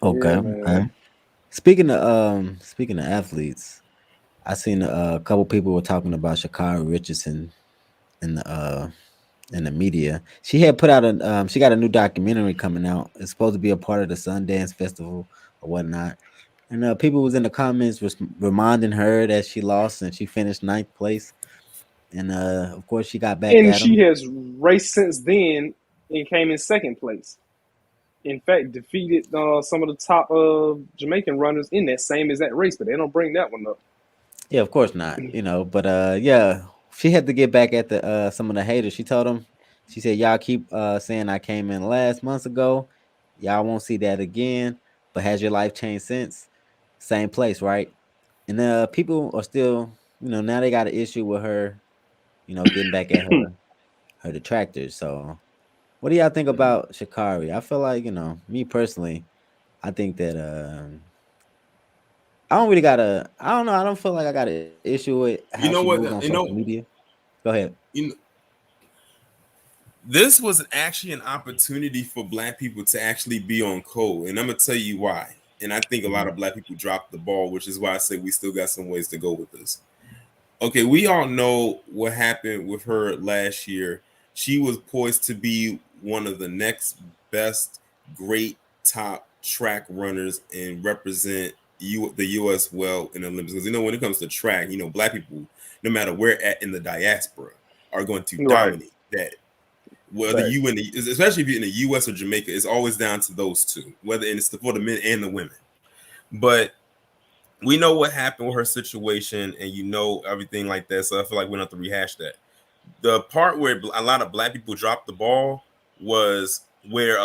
Okay, Yeah, okay. man. Speaking of athletes, I seen a couple people were talking about Shakari Richardson in the media. She had put out she got a new documentary coming out. It's supposed to be a part of the Sundance Festival or whatnot. And people was in the comments was reminding her that she lost and she finished ninth place. And of course she got back And at she him. has raced since then and came in second place. In fact, defeated some of the top Jamaican runners in that same exact race, but they don't bring that one up. Yeah, of course not. You know, but yeah, she had to get back at the some of the haters. She told them, she said, "Y'all keep saying I came in last months ago. Y'all won't see that again. But has your life changed since? Same place, right?" And people are still, now they got an issue with her, getting back at her detractors. So, what do y'all think about Shakari? I feel like, me personally, I think that I don't really got a. I don't know. I don't feel like I got an issue with how she You know moves on what? social media. Go ahead. You know, this was actually an opportunity for black people to actually be on code, and I'm gonna tell you why. And I think a lot Mhm. of black people dropped the ball, which is why I say we still got some ways to go with this. Okay, we all know what happened with her last year. She was poised to be one of the next best great top track runners and represent the US well in the Olympics. Because when it comes to track, black people, no matter where at in the diaspora, are going to Right. dominate that. Whether Facts. you especially if you're in the US or Jamaica, it's always down to those two, whether it's for the men and the women. But we know what happened with her situation and everything like that. So I feel like we don't have to rehash that. The part where a lot of black people dropped the ball was where I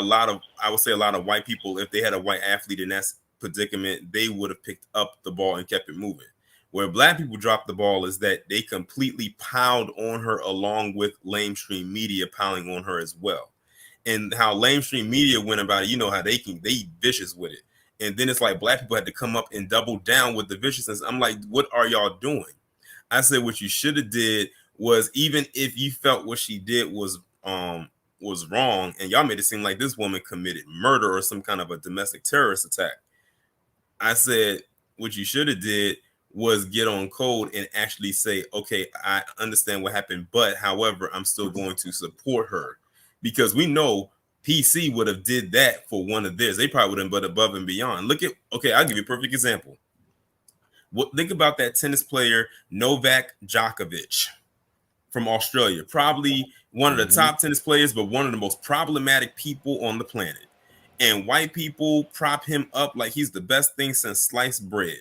would say a lot of white people, if they had a white athlete in that predicament, they would have picked up the ball and kept it moving. Where black people dropped the ball is that they completely piled on her along with lamestream media piling on her as well. and how lamestream media went about it. You know how they vicious with it. And then it's like black people had to come up and double down with the viciousness. I'm like, what are y'all doing? I said what you should have did was, even if you felt what she did was wrong, and y'all made it seem like this woman committed murder or some kind of a domestic terrorist attack. I said what you should have did was get on code and actually say, okay, I understand what happened, but however, I'm still going to support her, because we know PC would have did that for one of theirs. They probably would have been above and beyond. Look at, okay, I'll give you a perfect example. Think about that tennis player Novak Djokovic from Australia, probably one of the top tennis players, but one of the most problematic people on the planet. And white people prop him up like he's the best thing since sliced bread.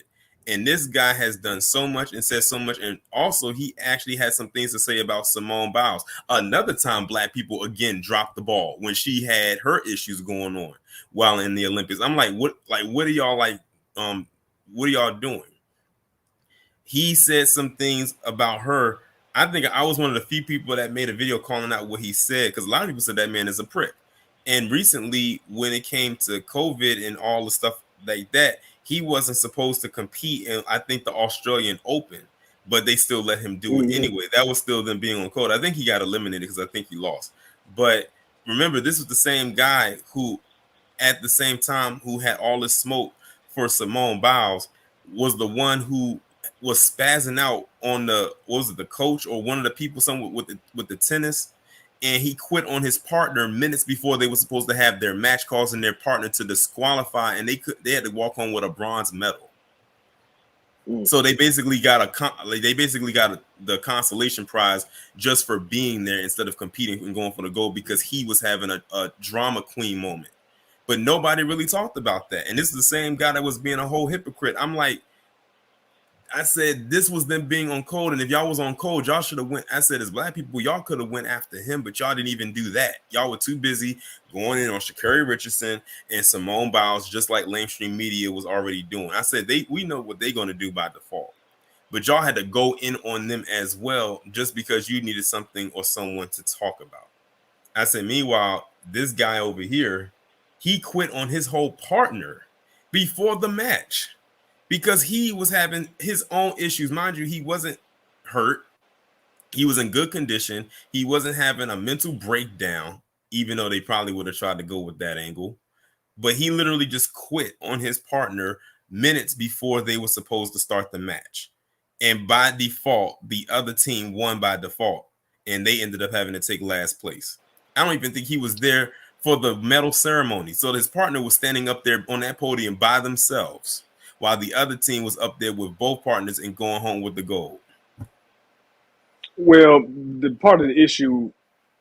And this guy has done so much and said so much. And also, he actually had some things to say about Simone Biles. Another time, black people again dropped the ball when she had her issues going on while in the Olympics. I'm like, what are y'all what are y'all doing? He said some things about her. I think I was one of the few people that made a video calling out what he said, because a lot of people said that man is a prick. And recently, when it came to COVID and all the stuff like that, he wasn't supposed to compete in, I think, the Australian Open, but they still let him do it anyway. That was still them being on code. I think he got eliminated because I think he lost. But remember, this was the same guy who, at the same time, who had all this smoke for Simone Biles, was the one who was spazzing out on the, was it the coach or one of the people, someone with the tennis, and he quit on his partner minutes before they were supposed to have their match, causing their partner to disqualify, and they had to walk home with a bronze medal. So they basically got the consolation prize just for being there instead of competing and going for the gold, because he was having a drama queen moment. But nobody really talked about that. And this is the same guy that was being a whole hypocrite. I'm like, I said, this was them being on code. And if y'all was on code, y'all should have went. I said, as black people, y'all could have went after him, but y'all didn't even do that. Y'all were too busy going in on Sha'Carri Richardson and Simone Biles, just like lamestream media was already doing. I said, we know what they're going to do by default, but y'all had to go in on them as well, just because you needed something or someone to talk about. I said, meanwhile, this guy over here, he quit on his whole partner before the match, because he was having his own issues. Mind you, he wasn't hurt. He was in good condition. He wasn't having a mental breakdown, even though they probably would have tried to go with that angle. But he literally just quit on his partner minutes before they were supposed to start the match. And by default, the other team won by default, and they ended up having to take last place. I don't even think he was there for the medal ceremony. So his partner was standing up there on that podium by themselves, while the other team was up there with both partners and going home with the gold. Well, the part of the issue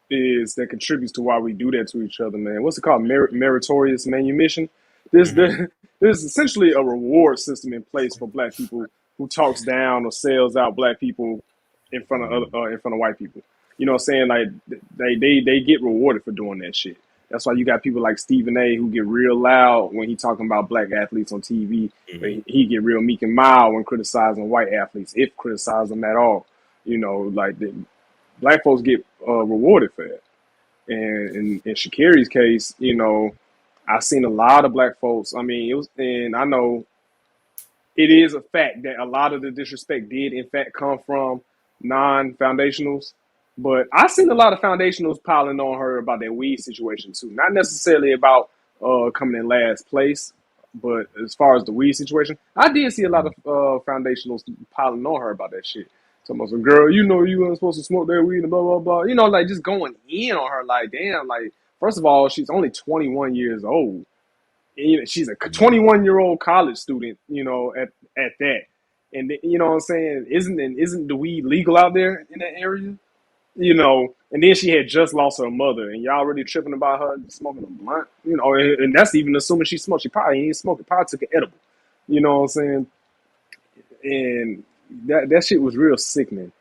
is that contributes to why we do that to each other, man. What's it called? Meritorious manumission. There's essentially a reward system in place for black people who talks down or sells out black people in front of white people. You know what I'm saying? Like they get rewarded for doing that shit. That's why you got people like Stephen A. who get real loud when he talking about black athletes on TV. He get real meek and mild when criticizing white athletes, if criticize them at all. You know, like black folks get rewarded for that. And in Sha'Carri's case, you know, I've seen a lot of black folks. I mean, and I know it is a fact that a lot of the disrespect did in fact come from non-foundationals. But I've seen a lot of foundationals piling on her about that weed situation too. Not necessarily about coming in last place, but as far as the weed situation, I did see a lot of foundationals piling on her about that shit. Talking about some girl, you know, you weren't supposed to smoke that weed and blah blah blah. You know, like just going in on her. Like, damn. Like, first of all, she's only 21 years old. And she's a 21-year-old college student. You know, at that. And you know what I'm saying? Isn't the weed legal out there in that area? You know, and then she had just lost her mother, and y'all really tripping about her smoking a blunt. You know, and that's even assuming she smoked. She probably ain't smoking. Probably took an edible. You know what I'm saying? And that shit was real sickening.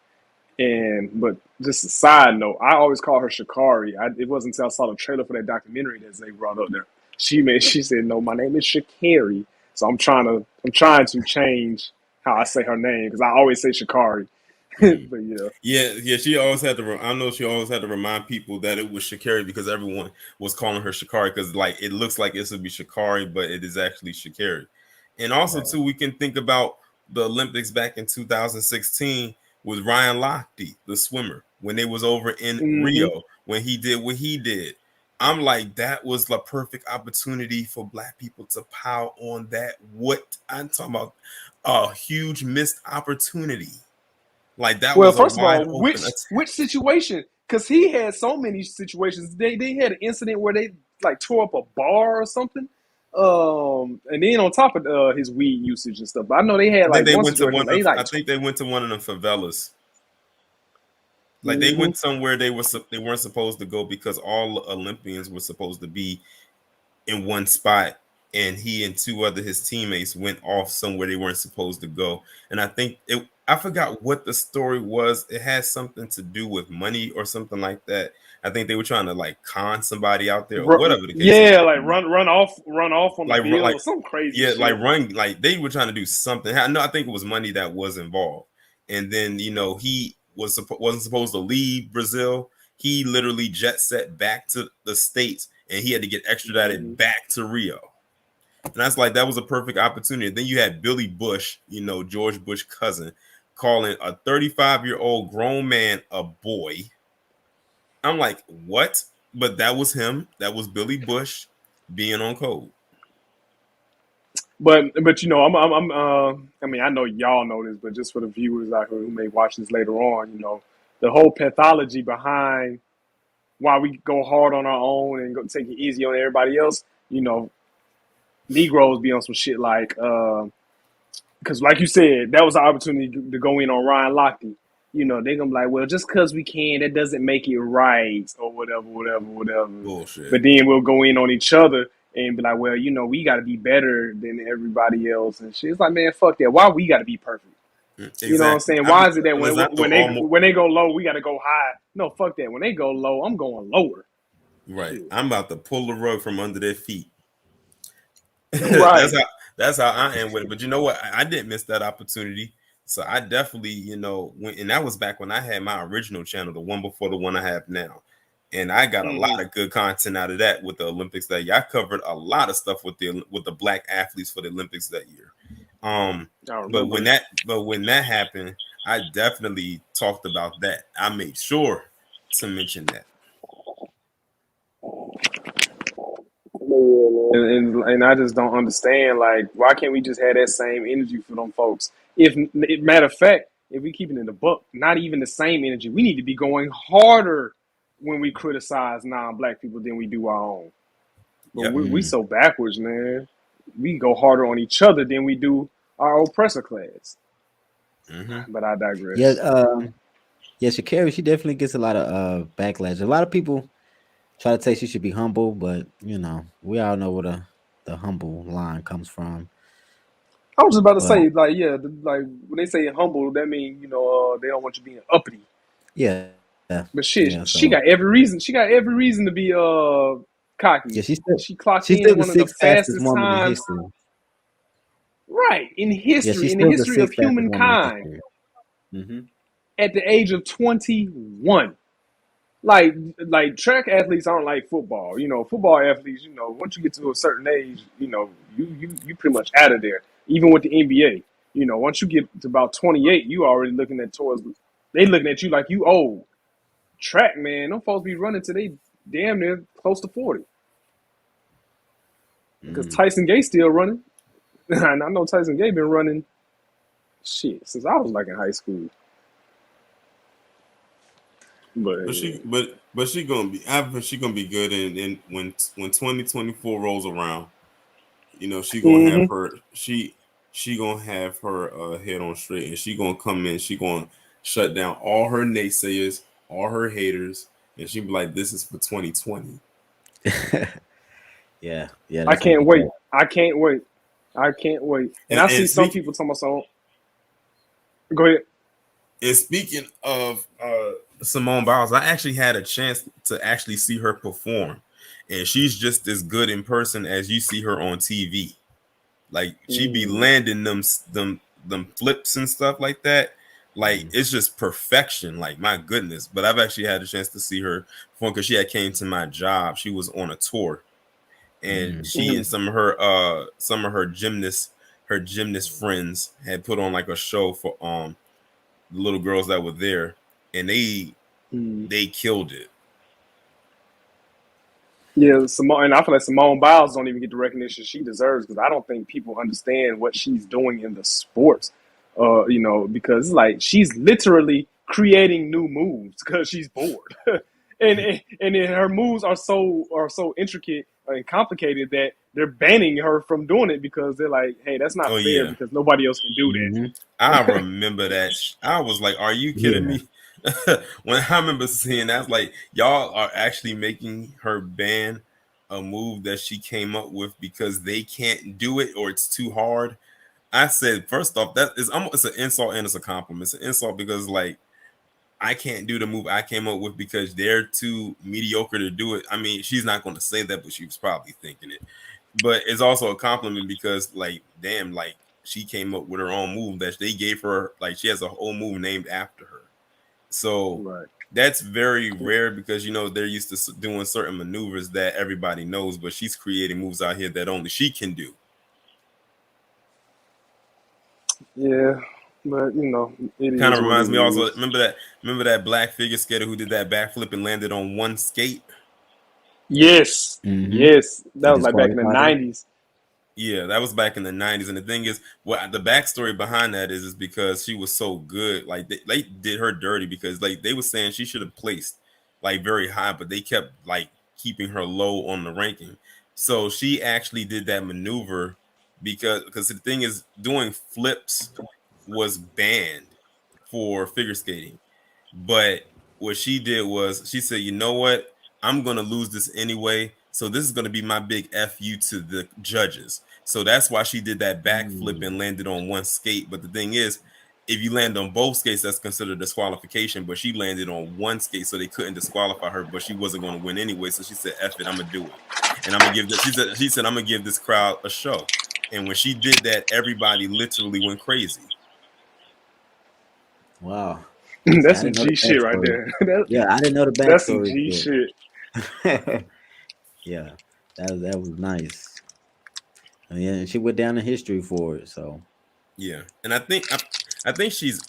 But just a side note, I always call her Sha'Carri. It wasn't until I saw the trailer for that documentary that they brought up there. She said, no, my name is Sha'Carri. So I'm trying to change how I say her name, because I always say Sha'Carri. But Yeah. She always had to. I know she always had to remind people that it was Sha'Carri because everyone was calling her Sha'Carri because like it looks like it should be Sha'Carri, but it is actually Sha'Carri. And also too, we can think about the Olympics back in 2016 with Ryan Lochte, the swimmer, when they was over in Rio when he did what he did. I'm like, that was the perfect opportunity for Black people to pile on that. What I'm talking about, a huge missed opportunity. Like that Well, was a first of wide all, open which situation? Because he had so many situations. They had an incident where they like tore up a bar or something. And then on top of his weed usage and stuff. But I know they had I think like they one went to situation one where they of. like. I think they went to one of the favelas. Like they went somewhere they weren't supposed to go because all Olympians were supposed to be in one spot, and he and two other his teammates went off somewhere they weren't supposed to go. And I think I forgot what the story was. It has something to do with money or something like that. I think they were trying to like con somebody out there or whatever the case is. Yeah, like run off on the Like field or some crazy yeah, shit. like run, like they were trying to do something. No, I think it was money that was involved. And then he wasn't supposed to leave Brazil. He literally jet set back to the States, and he had to get extradited back to Rio. And that's like that was a perfect opportunity. Then you had Billy Bush, George Bush's cousin, calling a 35-year-old grown man a boy. I'm like, what? But that was him. That was Billy Bush being on code. But I mean, I know y'all know this, but just for the viewers out here who may watch this later on, the whole pathology behind why we go hard on our own and go take it easy on everybody else, Negroes be on some shit like, because like you said, that was an opportunity to go in on Ryan Lochte. They're gonna be like, well, just because we can, that doesn't make it right, or whatever. Bullshit. But then we'll go in on each other and be like, well, we got to be better than everybody else and shit. It's like, man, fuck that. Why we got to be perfect? Exactly. You know what I'm saying? Why is it that when they go low, we got to go high? No, fuck that. When they go low, I'm going lower. Right. Shit. I'm about to pull the rug from under their feet. Right. That's how I am with it. But you know what? I didn't miss that opportunity. So I definitely, and that was back when I had my original channel, the one before the one I have now. And I got a lot of good content out of that with the Olympics that year. I covered a lot of stuff with the Black athletes for the Olympics that year. But when that happened, I definitely talked about that. I made sure to mention that. And I just don't understand, like, why can't we just have that same energy for them folks? If matter of fact, if we keep it in the book, not even the same energy, we need to be going harder when we criticize non-Black people than we do our own. But we so backwards, man. We go harder on each other than we do our oppressor class. But I digress. Yeah, Sha'Carri, she definitely gets a lot of backlash. A lot of people try to say she should be humble, but we all know where the humble line comes from. I was just about to say, like, yeah, like when they say humble, that means they don't want you being uppity. Yeah. But shit, she got every reason. She got every reason to be cocky. Yeah, she clocked in one of the fastest woman times. in history. Right, in history, yeah, in the history of humankind. At the age of 21. Like track athletes aren't like football. Football athletes, once you get to a certain age, you pretty much out of there. Even with the NBA, once you get to about 28, you already looking at they looking at you like you old. Track, man, them folks be running till they damn near close to 40. Because Tyson Gay still running. And I know Tyson Gay been running shit since I was like in high school. But she gonna be. I think she gonna be good. And when 2024 rolls around, she gonna have her. She gonna have her head on straight, and she gonna come in. She gonna shut down all her naysayers, all her haters, and she be like, "This is for 2020." yeah. I can't wait. I can't wait. And I see some people talking about so. Go ahead. And speaking of Simone Biles, I actually had a chance to actually see her perform, and she's just as good in person as you see her on TV. Like she be landing them flips and stuff like that. Like it's just perfection. Like my goodness. But I've actually had a chance to see her perform because she had came to my job. She was on a tour, and she and some of her gymnast friends had put on like a show for the little girls that were there, and they killed it. Yeah, Simone, and I feel like Simone Biles don't even get the recognition she deserves because I don't think people understand what she's doing in the sports. Because it's like she's literally creating new moves because she's bored, and then her moves are so intricate and complicated that they're banning her from doing it because they're like, hey, that's not Oh fair yeah, because nobody else can do that. I remember that. I was like, "Are you kidding me?" When I remember seeing that, I was like, "Y'all are actually making her ban a move that she came up with because they can't do it or it's too hard." I said, first off, that is almost it's an insult and it's a compliment. It's an insult because like I can't do the move I came up with because they're too mediocre to do it. I mean, she's not going to say that, but she was probably thinking it. But it's also a compliment because, like, damn, like she came up with her own move that they gave her. Like, she has a whole move named after her. So Right. that's very rare because they're used to doing certain maneuvers that everybody knows, but she's creating moves out here that only she can do. Yeah, but it Kind is of what reminds it me also. is. Remember that black figure skater who did that backflip and landed on one skate. Yes, yes, that They was like back in the disqualified him. '90s. Yeah, that was back in the '90s, and the thing is, what the backstory behind that is because she was so good. Like they did her dirty because like they were saying she should have placed like very high, but they kept like keeping her low on the ranking. So she actually did that maneuver because the thing is, doing flips was banned for figure skating. But what she did was she said, you know what? I'm going to lose this anyway. So this is going to be my big F you to the judges. So that's why she did that backflip and landed on one skate. But the thing is, if you land on both skates, that's considered disqualification. But she landed on one skate, so they couldn't disqualify her. But she wasn't going to win anyway. So she said, "F it, I'm gonna do it." And I'm gonna give this. She said, "I'm gonna give this crowd a show." And when she did that, everybody literally went crazy. Wow. See, That's I some didn't know G the shit right backstory. there. Yeah, I didn't know the That's some backstory G to shit. it. Yeah, that was nice. Yeah, and she went down in history for it. So Yeah, and I think she's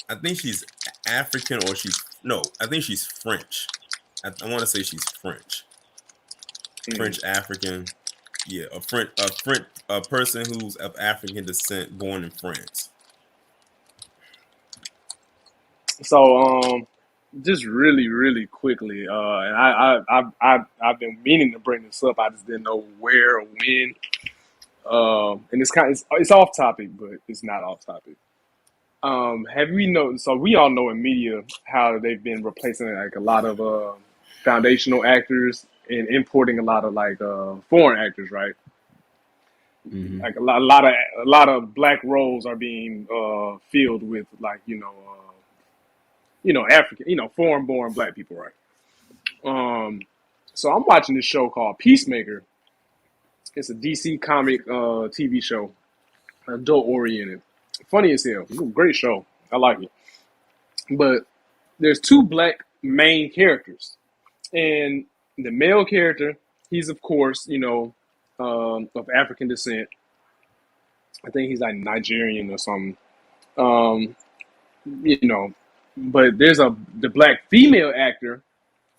African or she's no, I think she's French. I want to say she's French, French African. Yeah, a person who's of African descent, born in France. So, just really, really quickly, and I've been meaning to bring this up. I just didn't know where or when. And it's off topic, but it's not off topic. Have we noticed? So we all know in media how they've been replacing like a lot of foundational actors and importing a lot of like foreign actors, right? Like a lot of black roles are being filled with like African, foreign born black people, right? So I'm watching this show called Peacemaker. It's a DC comic TV show, adult oriented, funny as hell. Great show, I like it. But there's two black main characters, and the male character, he's of course of African descent. I think he's like Nigerian or something. Um, you know, but there's the black female actor.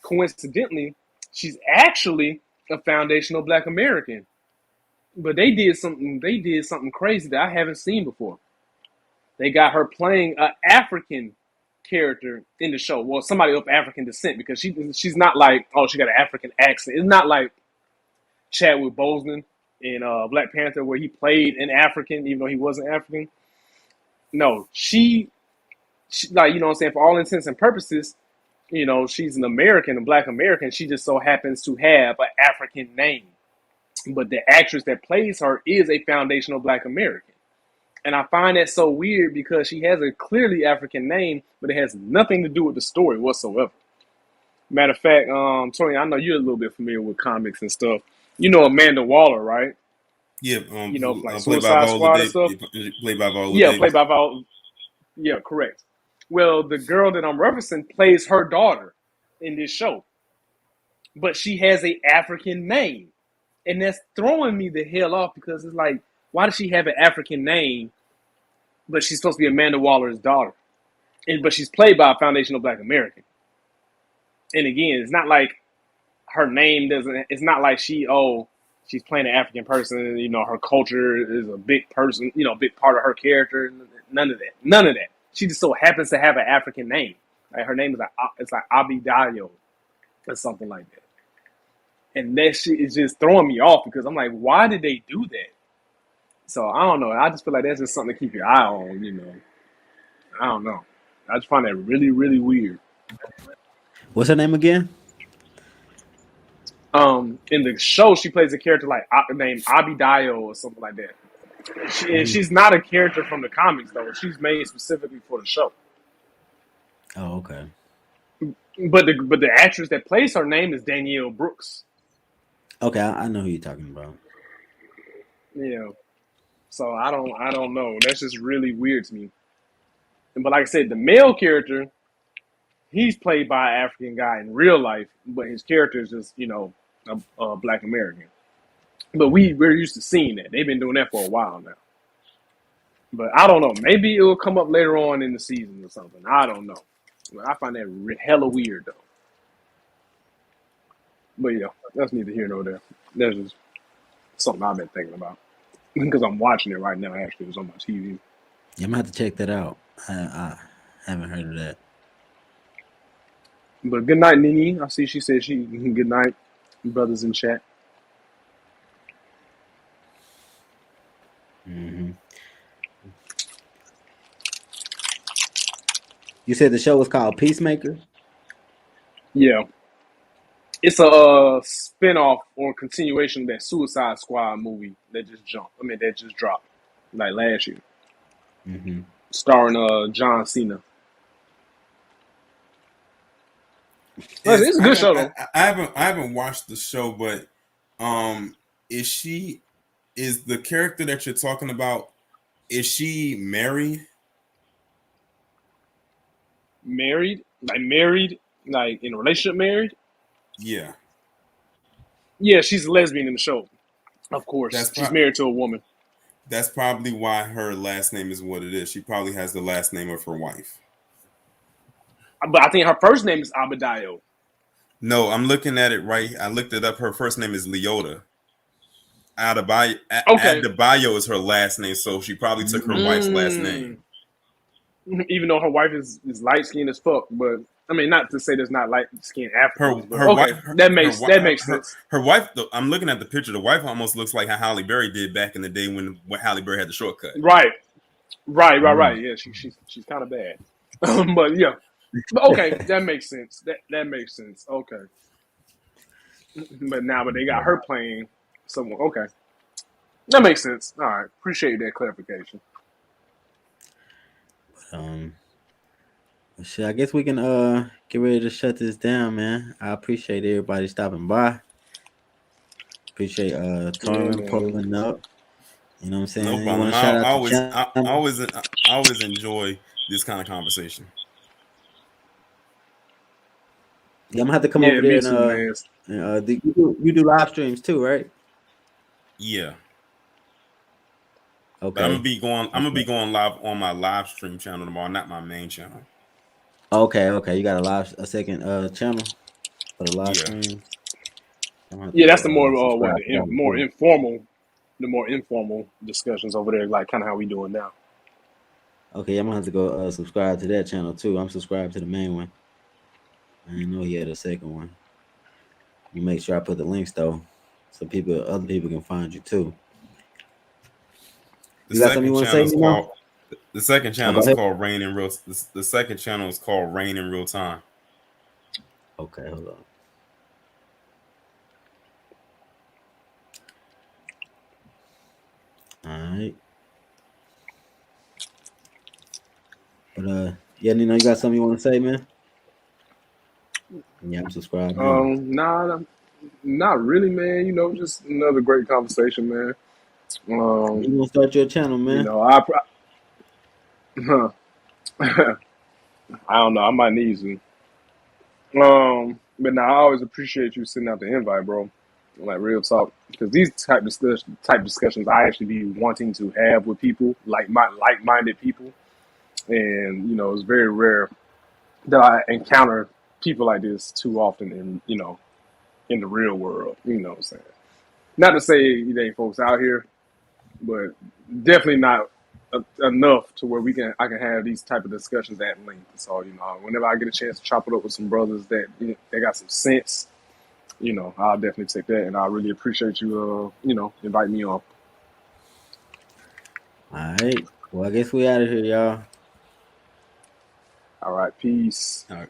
Coincidentally, she's actually a foundational Black American. But they did something. They did something crazy that I haven't seen before. They got her playing an African character in the show. Well, somebody of African descent because she's not like, oh, she got an African accent. It's not like Chadwick Boseman in Black Panther where he played an African even though he wasn't African. No, she like, what I'm saying, for all intents and purposes, she's an American, a Black American. She just so happens to have an African name. But the actress that plays her is a foundational Black American. And I find that so weird because she has a clearly African name, but it has nothing to do with the story whatsoever. Matter of fact, Tony, I know you're a little bit familiar with comics and stuff. You know Amanda Waller, right? Yeah, Like played by Suicide Viola Squad and Davis. stuff. Played by Viola Yeah, played Davis. by Val. Yeah, correct. Well, the girl that I'm referencing plays her daughter in this show, but she has a African name, and that's throwing me the hell off because it's like, why does she have an African name, but she's supposed to be Amanda Waller's daughter, but she's played by a foundational Black American. And again, it's not like her name doesn't. It's not like she's playing an African person. You know, her culture is a big person. You know, a big part of her character. None of that. None of that. She just so happens to have an African name. Like her name is like Abidayo or something like that. And that shit is just throwing me off because I'm like, why did they do that? So I don't know. I just feel like that's just something to keep your eye on. You know, I don't know. I just find that really, really weird. What's her name again? In the show, she plays a character like named Abidayo or something like that. And she's not a character from the comics though. She's made specifically for the show. Oh, okay. But the actress that plays her name is Danielle Brooks. Okay, I know who you're talking about. Yeah. So I don't know. That's just really weird to me. But like I said, the male character, he's played by an African guy in real life, but his character is just, you know, a Black American. But we're used to seeing that. They've been doing that for a while now. But I don't know. Maybe it will come up later on in the season or something. I don't know. But I find that hella weird though. But yeah, that's neither here nor there. That's just something I've been thinking about because I'm watching it right now. Actually, it's on my TV. Yeah, I'm gonna have to check that out. I haven't heard of that. But good night, Nini. I see she said good night, brothers in chat. Mm-hmm. You said the show was called Peacemaker? Yeah. It's a spin-off or continuation of that Suicide Squad movie that just dropped like last year. Mm-hmm. Starring John Cena. It's a good show though. I haven't watched the show, but is the character that you're talking about, is she married? Married, like in a relationship, married. Yeah. Yeah, she's a lesbian in the show. Of course, she's married to a woman. That's probably why her last name is what it is. She probably has the last name of her wife. But I think her first name is Abidayo. No, I'm looking at it right. I looked it up. Her first name is Leota. Okay. Adebayo is her last name, so she probably took her wife's last name. Even though her wife is light skinned as fuck, but I mean, not to say there's not light skinned Africans. That makes sense. Her wife, I'm looking at the picture. The wife almost looks like how Halle Berry did back in the day when Halle Berry had the shortcut. Right. Yeah, she's kind of bad, but yeah. But okay, that makes sense. That makes sense. Okay. But they got her playing someone. Okay. That makes sense. All right. Appreciate that clarification. Shit, I guess we can get ready to shut this down, man. I appreciate everybody stopping by. Appreciate Taurean pulling up. You know what I'm saying? No problem. I always enjoy this kind of conversation. Yeah, I'm gonna have to come over there and you do live streams too, right? Yeah. Okay. But I'm gonna be going live on my live stream channel tomorrow, not my main channel. Okay. You got a second channel for the live stream. Yeah, that's the more informal discussions over there, like kind of how we doing now. Okay, I'm gonna have to go subscribe to that channel too. I'm subscribed to the main one. I didn't know he had a second one. You make sure I put the links though, so other people can find you too. The second channel is called Rain in Real. The second channel is called Rain in Real Time. Okay, hold on. All right. But yeah, Nino, you got something you want to say, man? Yeah, I'm subscribed. Nah, not really, man. You know, just another great conversation, man. You want to start your channel, man? You know, I don't know. I might need to. But now I always appreciate you sending out the invite, bro. Like real talk, because these type discussions I actually be wanting to have with people like-minded people, and it's very rare that I encounter people like this too often in the real world. You know what I'm saying? Not to say there ain't folks out here, but definitely not enough to where I can have these type of discussions at length. So whenever I get a chance to chop it up with some brothers that they got some sense, I'll definitely take that, and I really appreciate you inviting me on. All right. Well, I guess we out of here, y'all. All right, peace. All right.